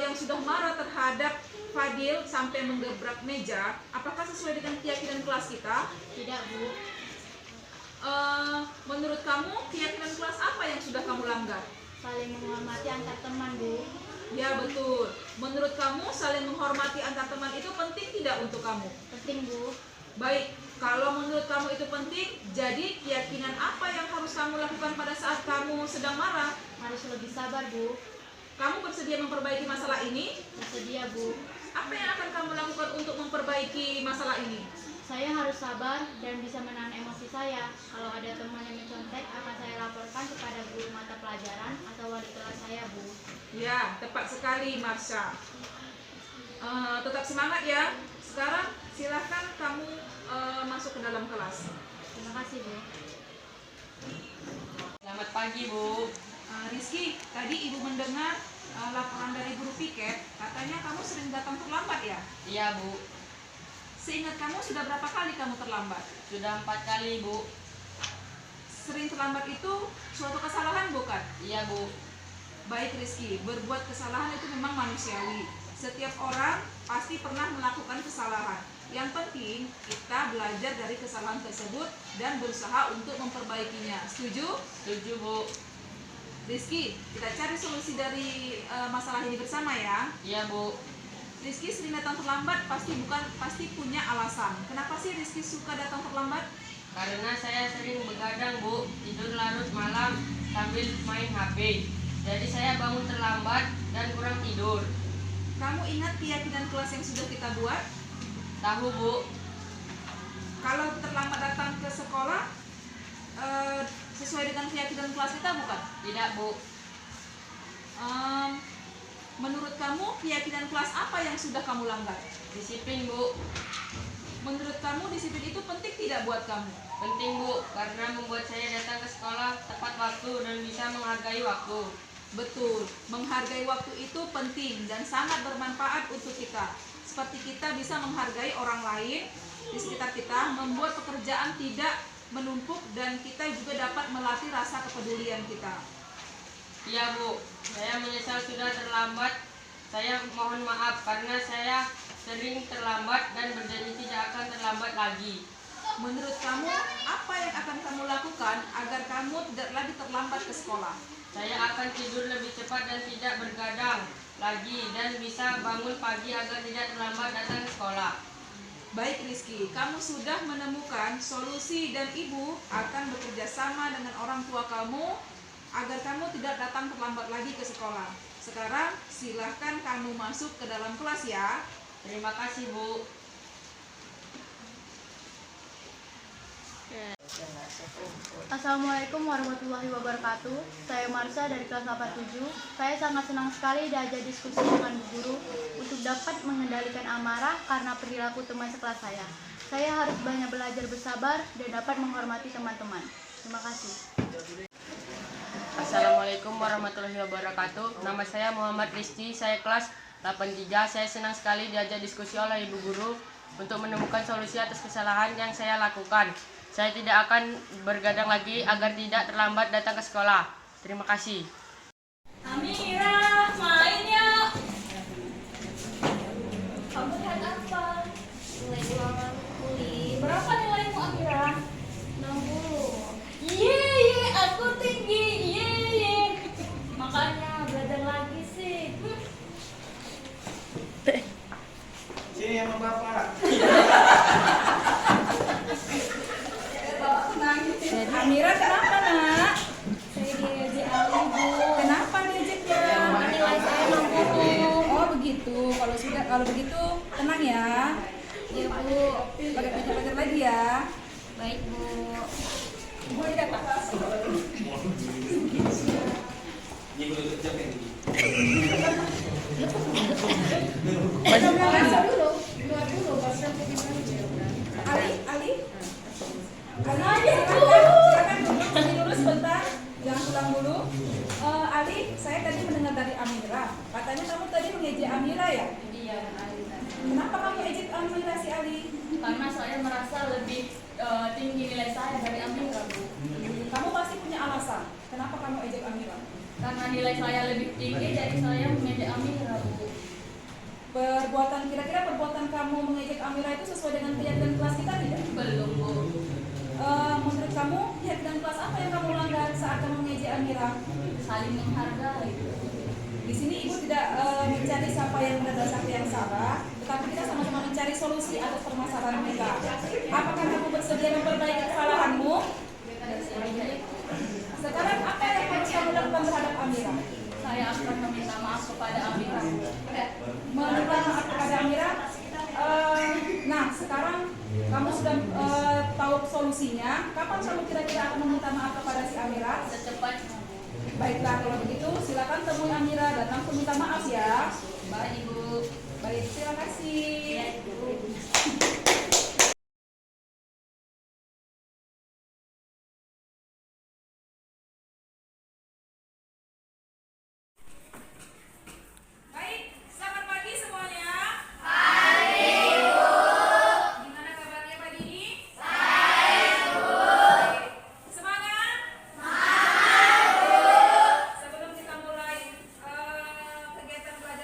[SPEAKER 2] yang sudah marah terhadap Fadil sampai menggebrak meja. Apakah sesuai dengan keyakinan kelas kita?
[SPEAKER 4] Tidak Bu.
[SPEAKER 2] Menurut kamu keyakinan kelas apa yang sudah kamu langgar?
[SPEAKER 4] Saling menghormati antar teman Bu.
[SPEAKER 2] Ya betul. Menurut kamu saling menghormati antar teman itu penting tidak untuk kamu?
[SPEAKER 4] Penting Bu.
[SPEAKER 2] Baik, kalau menurut kamu itu penting, jadi keyakinan apa yang harus kamu lakukan pada saat kamu sedang marah?
[SPEAKER 4] Harus lebih sabar Bu.
[SPEAKER 2] Kamu bersedia memperbaiki masalah ini?
[SPEAKER 4] Bersedia Bu.
[SPEAKER 2] Apa yang akan kamu lakukan untuk memperbaiki masalah ini?
[SPEAKER 4] Saya harus sabar dan bisa menahan emosi saya. Kalau ada teman yang mencontek, akan saya laporkan kepada guru mata pelajaran atau wali kelas saya Bu.
[SPEAKER 2] Ya, tepat sekali Marsha. Tetap semangat ya. Sekarang silahkan kamu masuk ke dalam kelas.
[SPEAKER 4] Terima kasih Bu.
[SPEAKER 3] Selamat pagi, Bu.
[SPEAKER 2] Rizky, tadi ibu mendengar laporan dari guru piket, katanya kamu sering datang terlambat ya?
[SPEAKER 3] Iya, Bu.
[SPEAKER 2] Seingat kamu sudah berapa kali kamu terlambat?
[SPEAKER 3] Sudah 4 kali, Bu.
[SPEAKER 2] Sering terlambat itu suatu kesalahan bukan?
[SPEAKER 3] Iya, Bu.
[SPEAKER 2] Baik Rizky, berbuat kesalahan itu memang manusiawi. Setiap orang pasti pernah melakukan kesalahan. Yang penting kita belajar dari kesalahan tersebut dan berusaha untuk memperbaikinya. Setuju?
[SPEAKER 3] Setuju, Bu.
[SPEAKER 2] Rizky, kita cari solusi dari masalah ini bersama ya.
[SPEAKER 3] Iya, Bu.
[SPEAKER 2] Rizky sering datang terlambat pasti punya alasan. Kenapa sih Rizky suka datang terlambat?
[SPEAKER 3] Karena saya sering begadang, Bu. Tidur larut malam sambil main HP. Jadi saya bangun terlambat dan kurang tidur.
[SPEAKER 2] Kamu ingat keyakinan kelas yang sudah kita buat?
[SPEAKER 3] Tahu, Bu.
[SPEAKER 2] Kalau terlambat datang ke sekolah, sesuai dengan keyakinan kelas kita bukan?
[SPEAKER 3] Tidak, Bu.
[SPEAKER 2] Menurut kamu keyakinan kelas apa yang sudah kamu langgar?
[SPEAKER 3] Disiplin, Bu.
[SPEAKER 2] menurut kamu disiplin itu penting tidak buat kamu?
[SPEAKER 3] Penting Bu, karena membuat saya datang ke sekolah tepat waktu dan bisa menghargai waktu.
[SPEAKER 2] Betul, menghargai waktu itu penting dan sangat bermanfaat untuk kita. Seperti kita bisa menghargai orang lain di sekitar kita, membuat pekerjaan tidak menumpuk, dan kita juga dapat melatih rasa kepedulian kita.
[SPEAKER 3] Iya Bu, saya menyesal sudah terlambat. Saya mohon maaf karena saya sering terlambat dan berjanji tidak akan terlambat lagi.
[SPEAKER 2] Menurut kamu, apa yang akan kamu lakukan agar kamu tidak lagi terlambat ke sekolah?
[SPEAKER 3] Saya akan tidur lebih cepat dan tidak bergadang lagi dan bisa bangun pagi agar tidak terlambat datang ke sekolah.
[SPEAKER 2] Baik Rizky, kamu sudah menemukan solusi dan ibu akan bekerja sama dengan orang tua kamu agar kamu tidak datang terlambat lagi ke sekolah. Sekarang silahkan kamu masuk ke dalam kelas ya.
[SPEAKER 3] Terima kasih Bu.
[SPEAKER 6] Assalamualaikum warahmatullahi wabarakatuh. Saya Marsha dari kelas 87. Saya sangat senang sekali diajak diskusi dengan Bu Guru untuk dapat mengendalikan amarah karena perilaku teman sekelas saya. Saya harus banyak belajar bersabar dan dapat menghormati teman-teman. Terima kasih.
[SPEAKER 3] Assalamualaikum warahmatullahi wabarakatuh. Nama saya Muhammad Rizky, saya kelas 83. Saya senang sekali diajak diskusi oleh Ibu Guru untuk menemukan solusi atas kesalahan yang saya lakukan. Saya tidak akan bergadang lagi agar tidak terlambat datang ke sekolah. Terima kasih.
[SPEAKER 4] Amira, main yuk. Kamu lihat apa? Nilai ulangan kuliah. Berapa nilaimu Amira? 60. Yeay, aku tinggi. Yeay. Makanya belajar lagi sih.
[SPEAKER 7] Sini sama Bapak.
[SPEAKER 2] Amira, kenapa nak?
[SPEAKER 4] Saya diajak Ali, Bu.
[SPEAKER 2] Kenapa ngejeknya?
[SPEAKER 4] Nilai saya 60.
[SPEAKER 2] Oh begitu, kalau begitu tenang ya.
[SPEAKER 4] Iya, Bu.
[SPEAKER 2] Belajar lagi ya.
[SPEAKER 4] Baik, Bu.
[SPEAKER 2] Ibu lihat Pak.
[SPEAKER 7] Ini gue tutup jam yang ini.
[SPEAKER 2] Ali, silakan dulu sebentar, jangan pulang dulu. Ali, saya tadi mendengar dari Amira, katanya kamu tadi mengejek Amira ya?
[SPEAKER 8] Iya,
[SPEAKER 2] Kenapa kamu ejek Amira si Ali?
[SPEAKER 8] karena saya merasa lebih tinggi nilai saya dari Amira, Bu.
[SPEAKER 2] Kamu pasti punya alasan, kenapa kamu ejek Amira?
[SPEAKER 8] Karena nilai saya lebih tinggi, jadi saya mengejek Amira, Bu.
[SPEAKER 2] Kira-kira perbuatan kamu mengejek Amira itu sesuai dengan keyakinan kelas kita tidak?
[SPEAKER 8] Belum, Bu.
[SPEAKER 2] Menurut kamu, keyakinan kelas apa yang kamu langgar saat kamu mengejek Amira?
[SPEAKER 8] Saling menghargai.
[SPEAKER 2] Di sini ibu tidak mencari siapa yang benar dan siapa yang salah, tetapi kita sama-sama mencari solusi atas permasalahan kita. Apakah kamu bersedia memperbaiki kesalahanmu? Sekarang apa yang harus kamu lakukan terhadap Amira?
[SPEAKER 8] Saya akan meminta maaf kepada Amira, Bu.
[SPEAKER 2] Meminta maaf kepada Amira. Nah, sekarang kamu sudah tahu solusinya. Kapan kamu kira-kira akan meminta maaf kepada si Amira?
[SPEAKER 8] Secepatnya, Bu.
[SPEAKER 2] Baiklah, kalau begitu silakan temui Amira dan langsung minta maaf ya.
[SPEAKER 8] Baik, Ibu.
[SPEAKER 2] Baik, terima kasih. Baik, selamat pagi semuanya. Pagi, Bu. Gimana kabarnya pagi ini? Baik, Bu. Semangat? Semangat, Bu. Sebelum kita mulai kegiatan belajar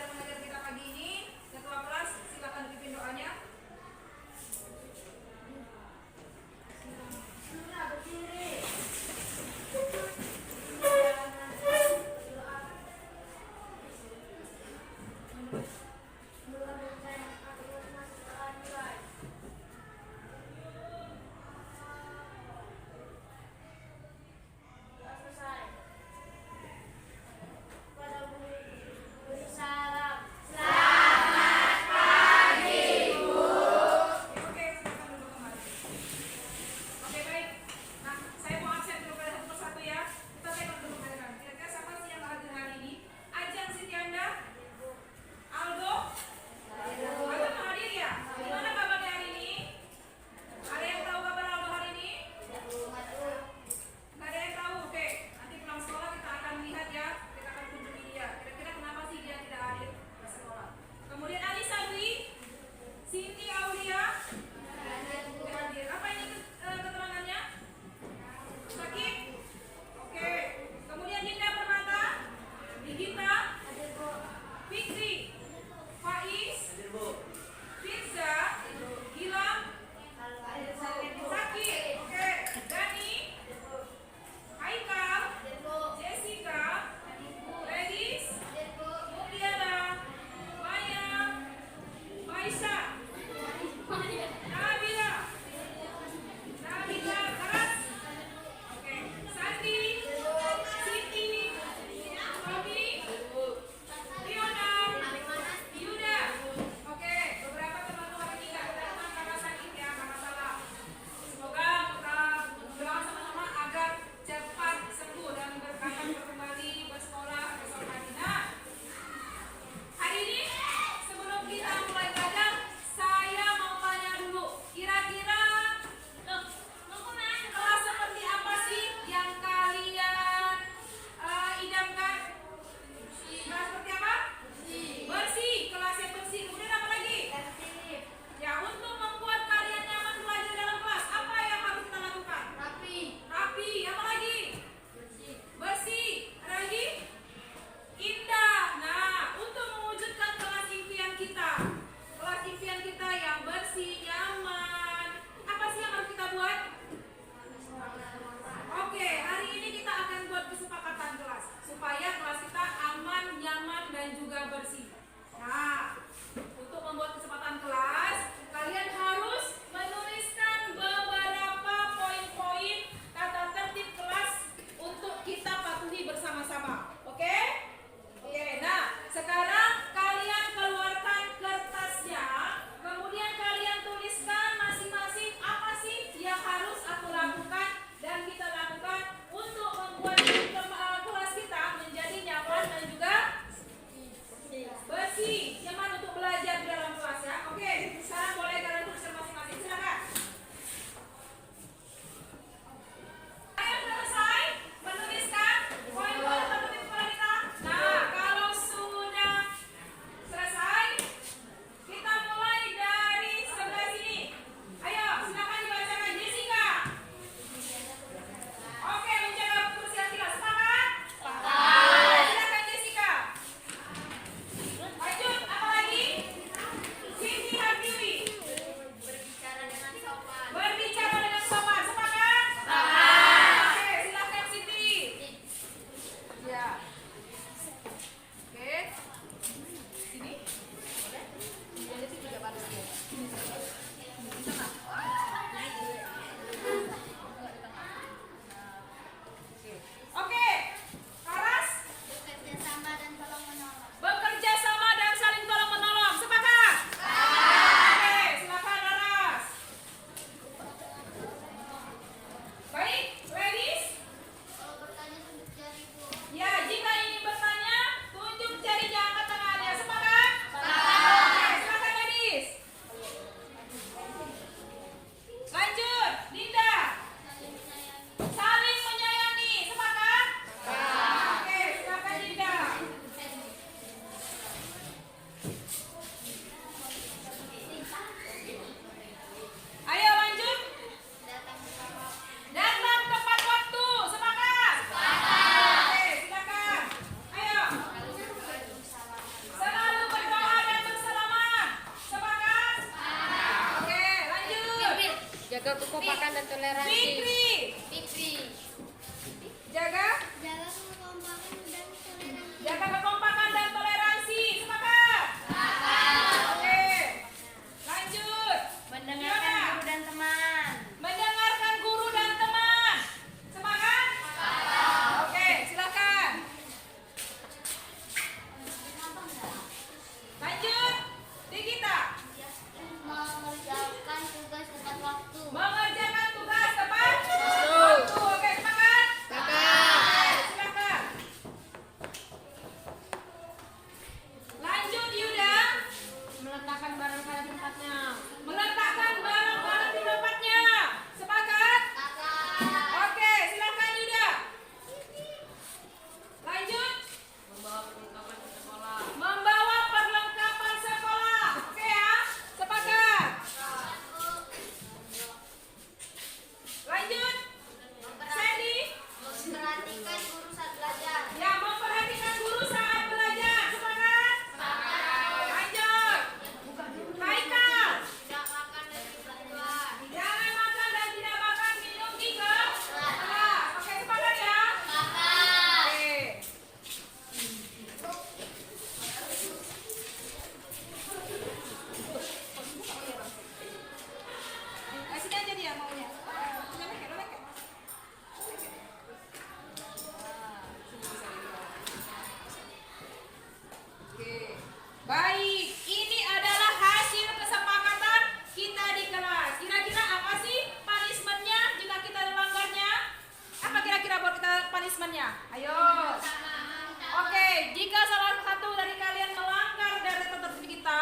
[SPEAKER 8] toleransi.
[SPEAKER 2] Fikri. Jaga kekompakan dan toleransi. Sepakat? Oke. Lanjut.
[SPEAKER 8] Mendengarkan guru dan teman.
[SPEAKER 2] Mendengarkan guru dan teman. Sepakat? Oke, silakan. Lanjut. Digita.
[SPEAKER 4] Mengerjakan tugas tepat waktu.
[SPEAKER 2] Mengerjakan tugas tepat waktu. Oke, sepakat? Silakan. Lanjut Yuda.
[SPEAKER 8] Meletakkan barang pada tempatnya.
[SPEAKER 2] Meletakkan barang-barang di tempatnya. Sepakat? Oke, silakan Yuda. Lanjut.
[SPEAKER 3] Membawa perlengkapan ke sekolah.
[SPEAKER 2] Membawa perlengkapan sekolah. Oke ya, sepakat. Lanjut. Sandy.
[SPEAKER 4] Memperhatikan guru saat belajar.
[SPEAKER 2] Ya, memperhatikan guru saat belajar. Sepakat? Lanjut. Haikal.
[SPEAKER 4] Tidak makan dan berbuat.
[SPEAKER 2] Jangan makan dan tidak makan minum di kelas. Oke, sepakat ya? Oke. Kasih aja dia maunya. Oke. Baik, ini adalah hasil kesepakatan kita di kelas. Kira-kira apa sih punishment-nya jika kita melanggarnya? Apa kira-kira buat kita punishment-nya? Ayo. Oke, jika salah satu dari kalian melanggar dari tertentu kita,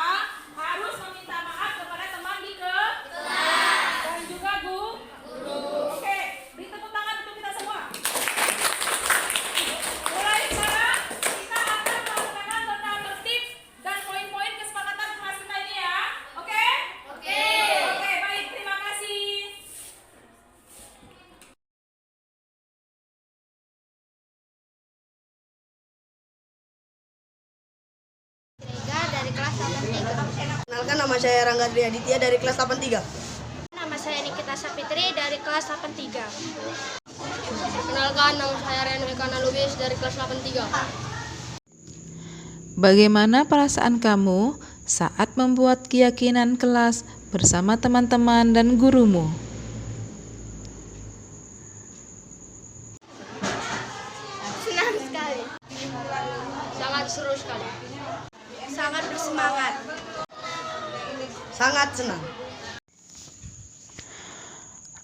[SPEAKER 2] harus meminta maaf kepada teman di kelas dan juga guru. Oke, beri tepuk tangan untuk kita semua. Mulai sekarang kita akan melaksanakan tata tertib dan poin-poin kesepakatan kelas kita ini ya. Oke? Oke, baik, terima kasih.
[SPEAKER 6] Dari kelas 83.
[SPEAKER 9] Kenalkan, nama saya Rangga Triaditya dari kelas 83.
[SPEAKER 6] Nama saya Nikita Sapitri dari kelas 83.
[SPEAKER 3] Kenalkan, nama saya Reno Ekana Lubis dari kelas 83.
[SPEAKER 1] Bagaimana perasaan kamu saat membuat keyakinan kelas bersama teman-teman dan gurumu?
[SPEAKER 6] Senang sekali.
[SPEAKER 3] Sangat seru sekali.
[SPEAKER 6] Sangat bersemangat.
[SPEAKER 9] Sangat senang.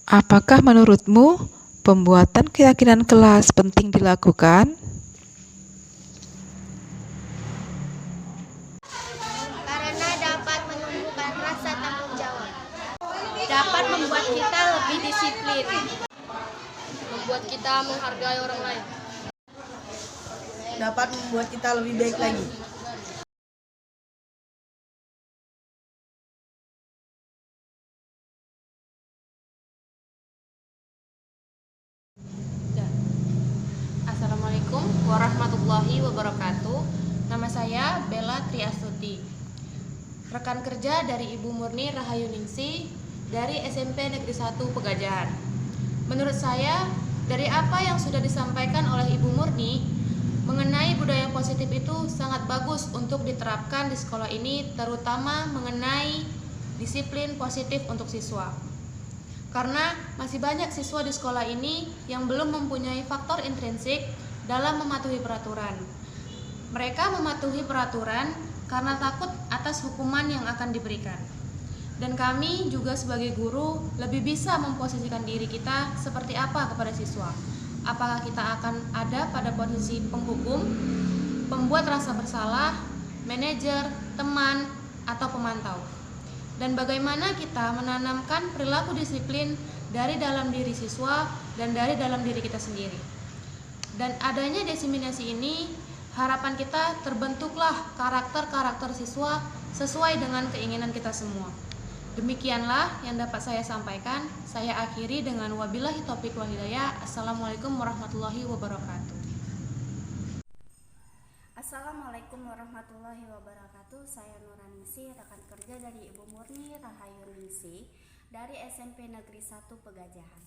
[SPEAKER 1] Apakah menurutmu pembuatan keyakinan kelas penting dilakukan?
[SPEAKER 6] Karena dapat menumbuhkan rasa tanggung jawab. Dapat membuat kita lebih disiplin.
[SPEAKER 3] Membuat kita menghargai orang lain.
[SPEAKER 9] Dapat membuat kita lebih baik lagi.
[SPEAKER 10] Assalamualaikum warahmatullahi wabarakatuh. Nama saya Bella Triastuti, rekan kerja dari Ibu Murni Rahayuningsi dari SMP Negeri 1 Pegajan. Menurut saya, dari apa yang sudah disampaikan oleh Ibu Murni mengenai budaya positif itu sangat bagus untuk diterapkan di sekolah ini, terutama mengenai disiplin positif untuk siswa. Karena masih banyak siswa di sekolah ini yang belum mempunyai faktor intrinsik dalam mematuhi peraturan. Mereka mematuhi peraturan karena takut atas hukuman yang akan diberikan. Dan kami juga sebagai guru lebih bisa memposisikan diri kita seperti apa kepada siswa. Apakah kita akan ada pada posisi penghukum, pembuat rasa bersalah, manajer, teman, atau pemantau. Dan bagaimana kita menanamkan perilaku disiplin dari dalam diri siswa dan dari dalam diri kita sendiri. Dan adanya diseminasi ini, harapan kita terbentuklah karakter-karakter siswa sesuai dengan keinginan kita semua. Demikianlah yang dapat saya sampaikan. Saya akhiri dengan wabillahi taufiq wal hidayah. Assalamualaikum warahmatullahi wabarakatuh.
[SPEAKER 11] Assalamualaikum warahmatullahi wabarakatuh. Saya Nuraningsi, rekan kerja dari Ibu Murni Rahayuningsi dari SMP Negeri 1 Pegajahan.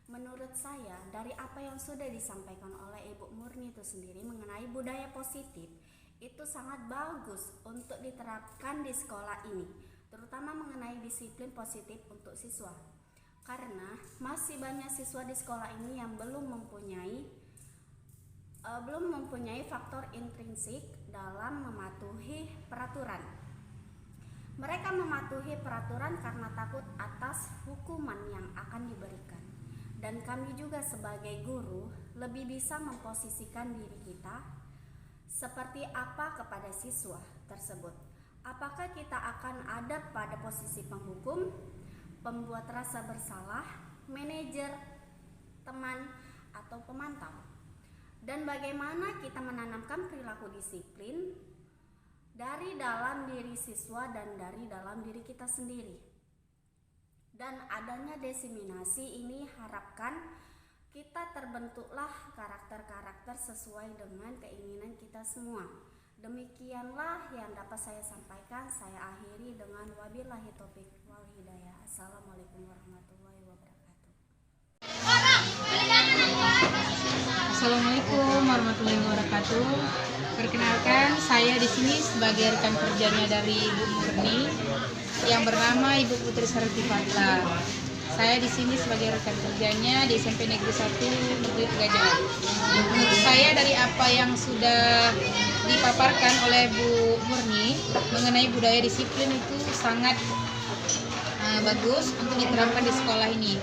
[SPEAKER 11] Menurut saya, dari apa yang sudah disampaikan oleh Ibu Murni itu sendiri mengenai budaya positif, itu sangat bagus untuk diterapkan di sekolah ini, terutama mengenai disiplin positif untuk siswa. Karena masih banyak siswa di sekolah ini yang belum mempunyai faktor intrinsik dalam mematuhi peraturan. Mereka mematuhi peraturan karena takut atas hukuman yang akan diberikan. Dan kami juga sebagai guru lebih bisa memposisikan diri kita seperti apa kepada siswa tersebut. Apakah kita akan ada pada posisi penghukum, pembuat rasa bersalah, manajer, teman, atau pemantau? Dan bagaimana kita menanamkan perilaku disiplin dari dalam diri siswa dan dari dalam diri kita sendiri. Dan adanya diseminasi ini harapkan kita terbentuklah karakter-karakter sesuai dengan keinginan kita semua. Demikianlah yang dapat saya sampaikan. Saya akhiri dengan wabillahi taufiq wal hidayah. Assalamualaikum warahmatullahi wabarakatuh.
[SPEAKER 12] Assalamualaikum warahmatullahi wabarakatuh. Perkenalkan, saya di sini sebagai rekan kerjanya dari Ibu Murni yang bernama Ibu Putri Sarati Fatla. Saya di sini sebagai rekan kerjanya di SMP Negeri 1 Negeri Pegajahan. Menurut saya dari apa yang sudah dipaparkan oleh Bu Murni mengenai budaya disiplin itu sangat bagus untuk diterapkan di sekolah ini.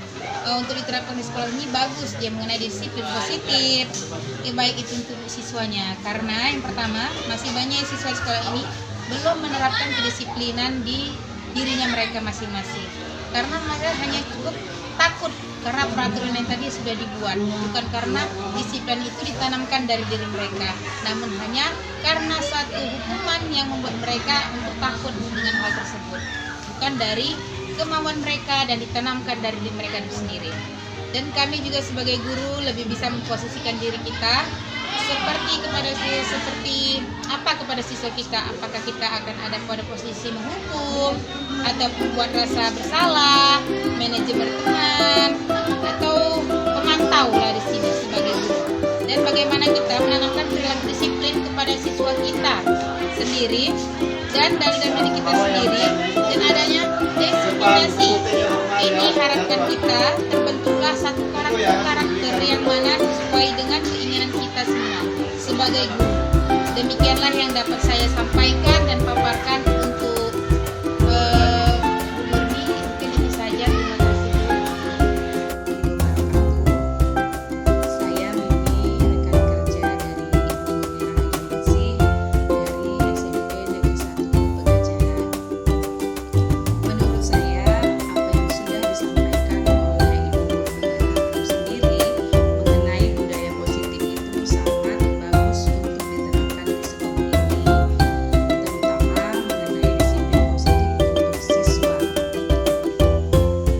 [SPEAKER 12] Untuk diterapkan di sekolah ini bagus dia mengenai disiplin positif, baik itu untuk siswanya. Karena yang pertama, masih banyak siswa sekolah ini belum menerapkan kedisiplinan di dirinya mereka masing-masing. Karena mereka hanya cukup takut karena peraturan yang tadi sudah dibuat, bukan karena disiplin itu ditanamkan dari diri mereka, namun hanya karena satu hukuman yang membuat mereka untuk takut dengan hal tersebut, bukan dari kemauan mereka dan ditanamkan dari diri mereka itu sendiri. Dan kami juga sebagai guru lebih bisa memposisikan diri kita seperti apa kepada siswa kita. Apakah kita akan ada pada posisi menghukum atau membuat rasa bersalah, manajemen teman, atau pemantau lah di sini sebagai guru. Dan bagaimana kita menanamkan perilaku disiplin kepada siswa kita sendiri dan dari diri kita sendiri, dan adanya disiplin ini harapkan kita terbentuklah satu karakter yang mana sesuai dengan keinginan kita semua sebagai guru. Demikianlah yang dapat saya sampaikan dan paparkan untuk Murni. Mungkin itu saja. Terima kasih.
[SPEAKER 1] Saya Mimi, rekan kerja dari Ibu Murni dari SMP Negeri 1 Pegajahan. Menurut saya, apa yang sudah disampaikan oleh Ibu Murni sendiri mengenai budaya positif itu sangat bagus untuk diterapkan di sekolah ini, terutama mengenai disiplin positif untuk siswa.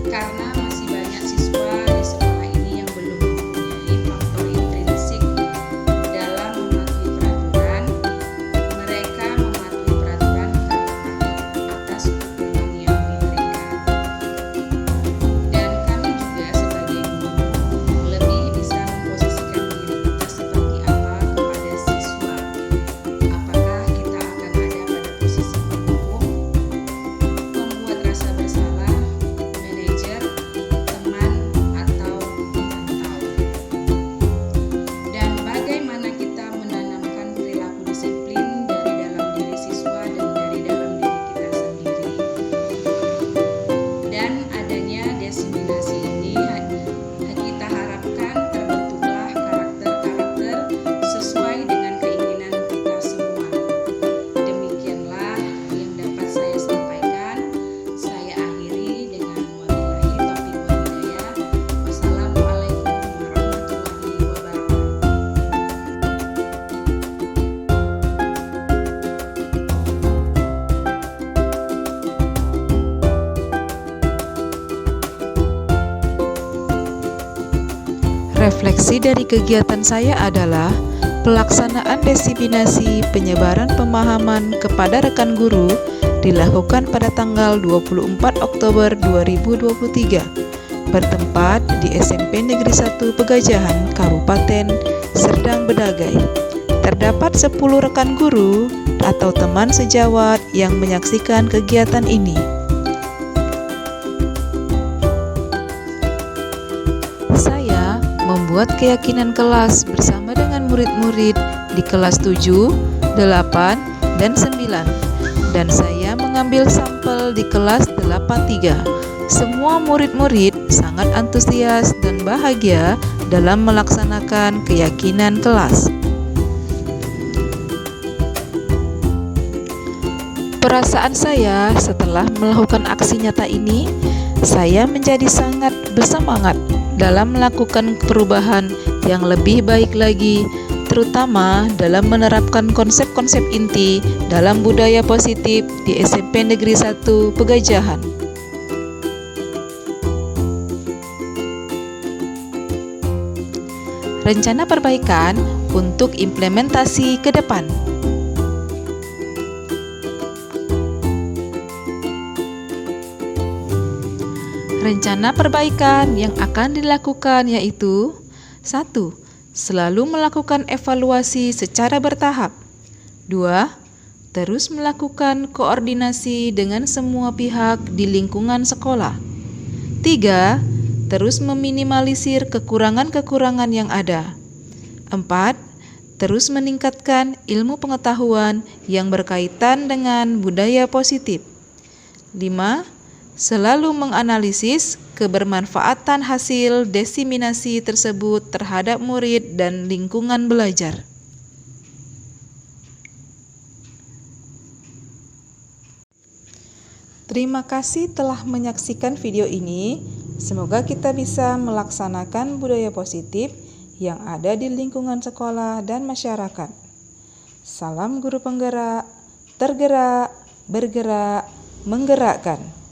[SPEAKER 1] Karena masih banyak siswa di sekolah ini yang belum mempunyai faktor intrinsik dalam mematuhi peraturan. Mereka mematuhi peraturan karena takut atas hukuman yang diberikan. Dan kami juga sebagai guru lebih bisa memposisikan diri kita seperti apa kepada siswa. Apakah kita akan ada pada posisi penghukum, pembuat rasa bersalah, manajer, teman, atau pemantau? Dan bagaimana kita menanamkan perilaku disiplin dari dalam diri siswa dan dari dalam diri kita sendiri. Dan adanya diseminasi ini kita harapkan terbentuklah karakter-karakter sesuai dengan keinginan kita semua. Demikianlah yang dapat saya sampaikan. Saya akhiri dengan wabillahi taufiq wal hidayah. Wassalamualaikum warahmatullahi wabarakatuh. Refleksi dari kegiatan saya adalah pelaksanaan disiplinasi penyebaran pemahaman kepada rekan guru dilakukan pada tanggal 24 Oktober 2023, bertempat di SMP Negeri 1 Pegajahan, Kabupaten Serdang Bedagai. Terdapat 10 rekan guru atau teman sejawat yang menyaksikan kegiatan ini. Saya membuat keyakinan kelas bersama dengan murid-murid di kelas 7, 8, dan 9, dan saya mengambil sampel di kelas 83. Semua murid-murid sangat antusias dan bahagia dalam melaksanakan keyakinan kelas. Perasaan saya setelah melakukan aksi nyata ini, saya menjadi sangat bersemangat dalam melakukan perubahan yang lebih baik lagi, terutama dalam menerapkan konsep-konsep inti dalam budaya positif di SMP Negeri 1 Pegajahan. Rencana perbaikan untuk implementasi ke depan. Rencana perbaikan yang akan dilakukan yaitu 1. Selalu melakukan evaluasi secara bertahap. 2. Terus melakukan koordinasi dengan semua pihak di lingkungan sekolah. 3. Terus meminimalisir kekurangan-kekurangan yang ada. 4. Terus meningkatkan ilmu pengetahuan yang berkaitan dengan budaya positif. 5. Selalu menganalisis kebermanfaatan hasil desiminasi tersebut terhadap murid dan lingkungan belajar. Terima kasih telah menyaksikan video ini. Semoga kita bisa melaksanakan budaya positif yang ada di lingkungan sekolah dan masyarakat. Salam guru penggerak, tergerak, bergerak, menggerakkan.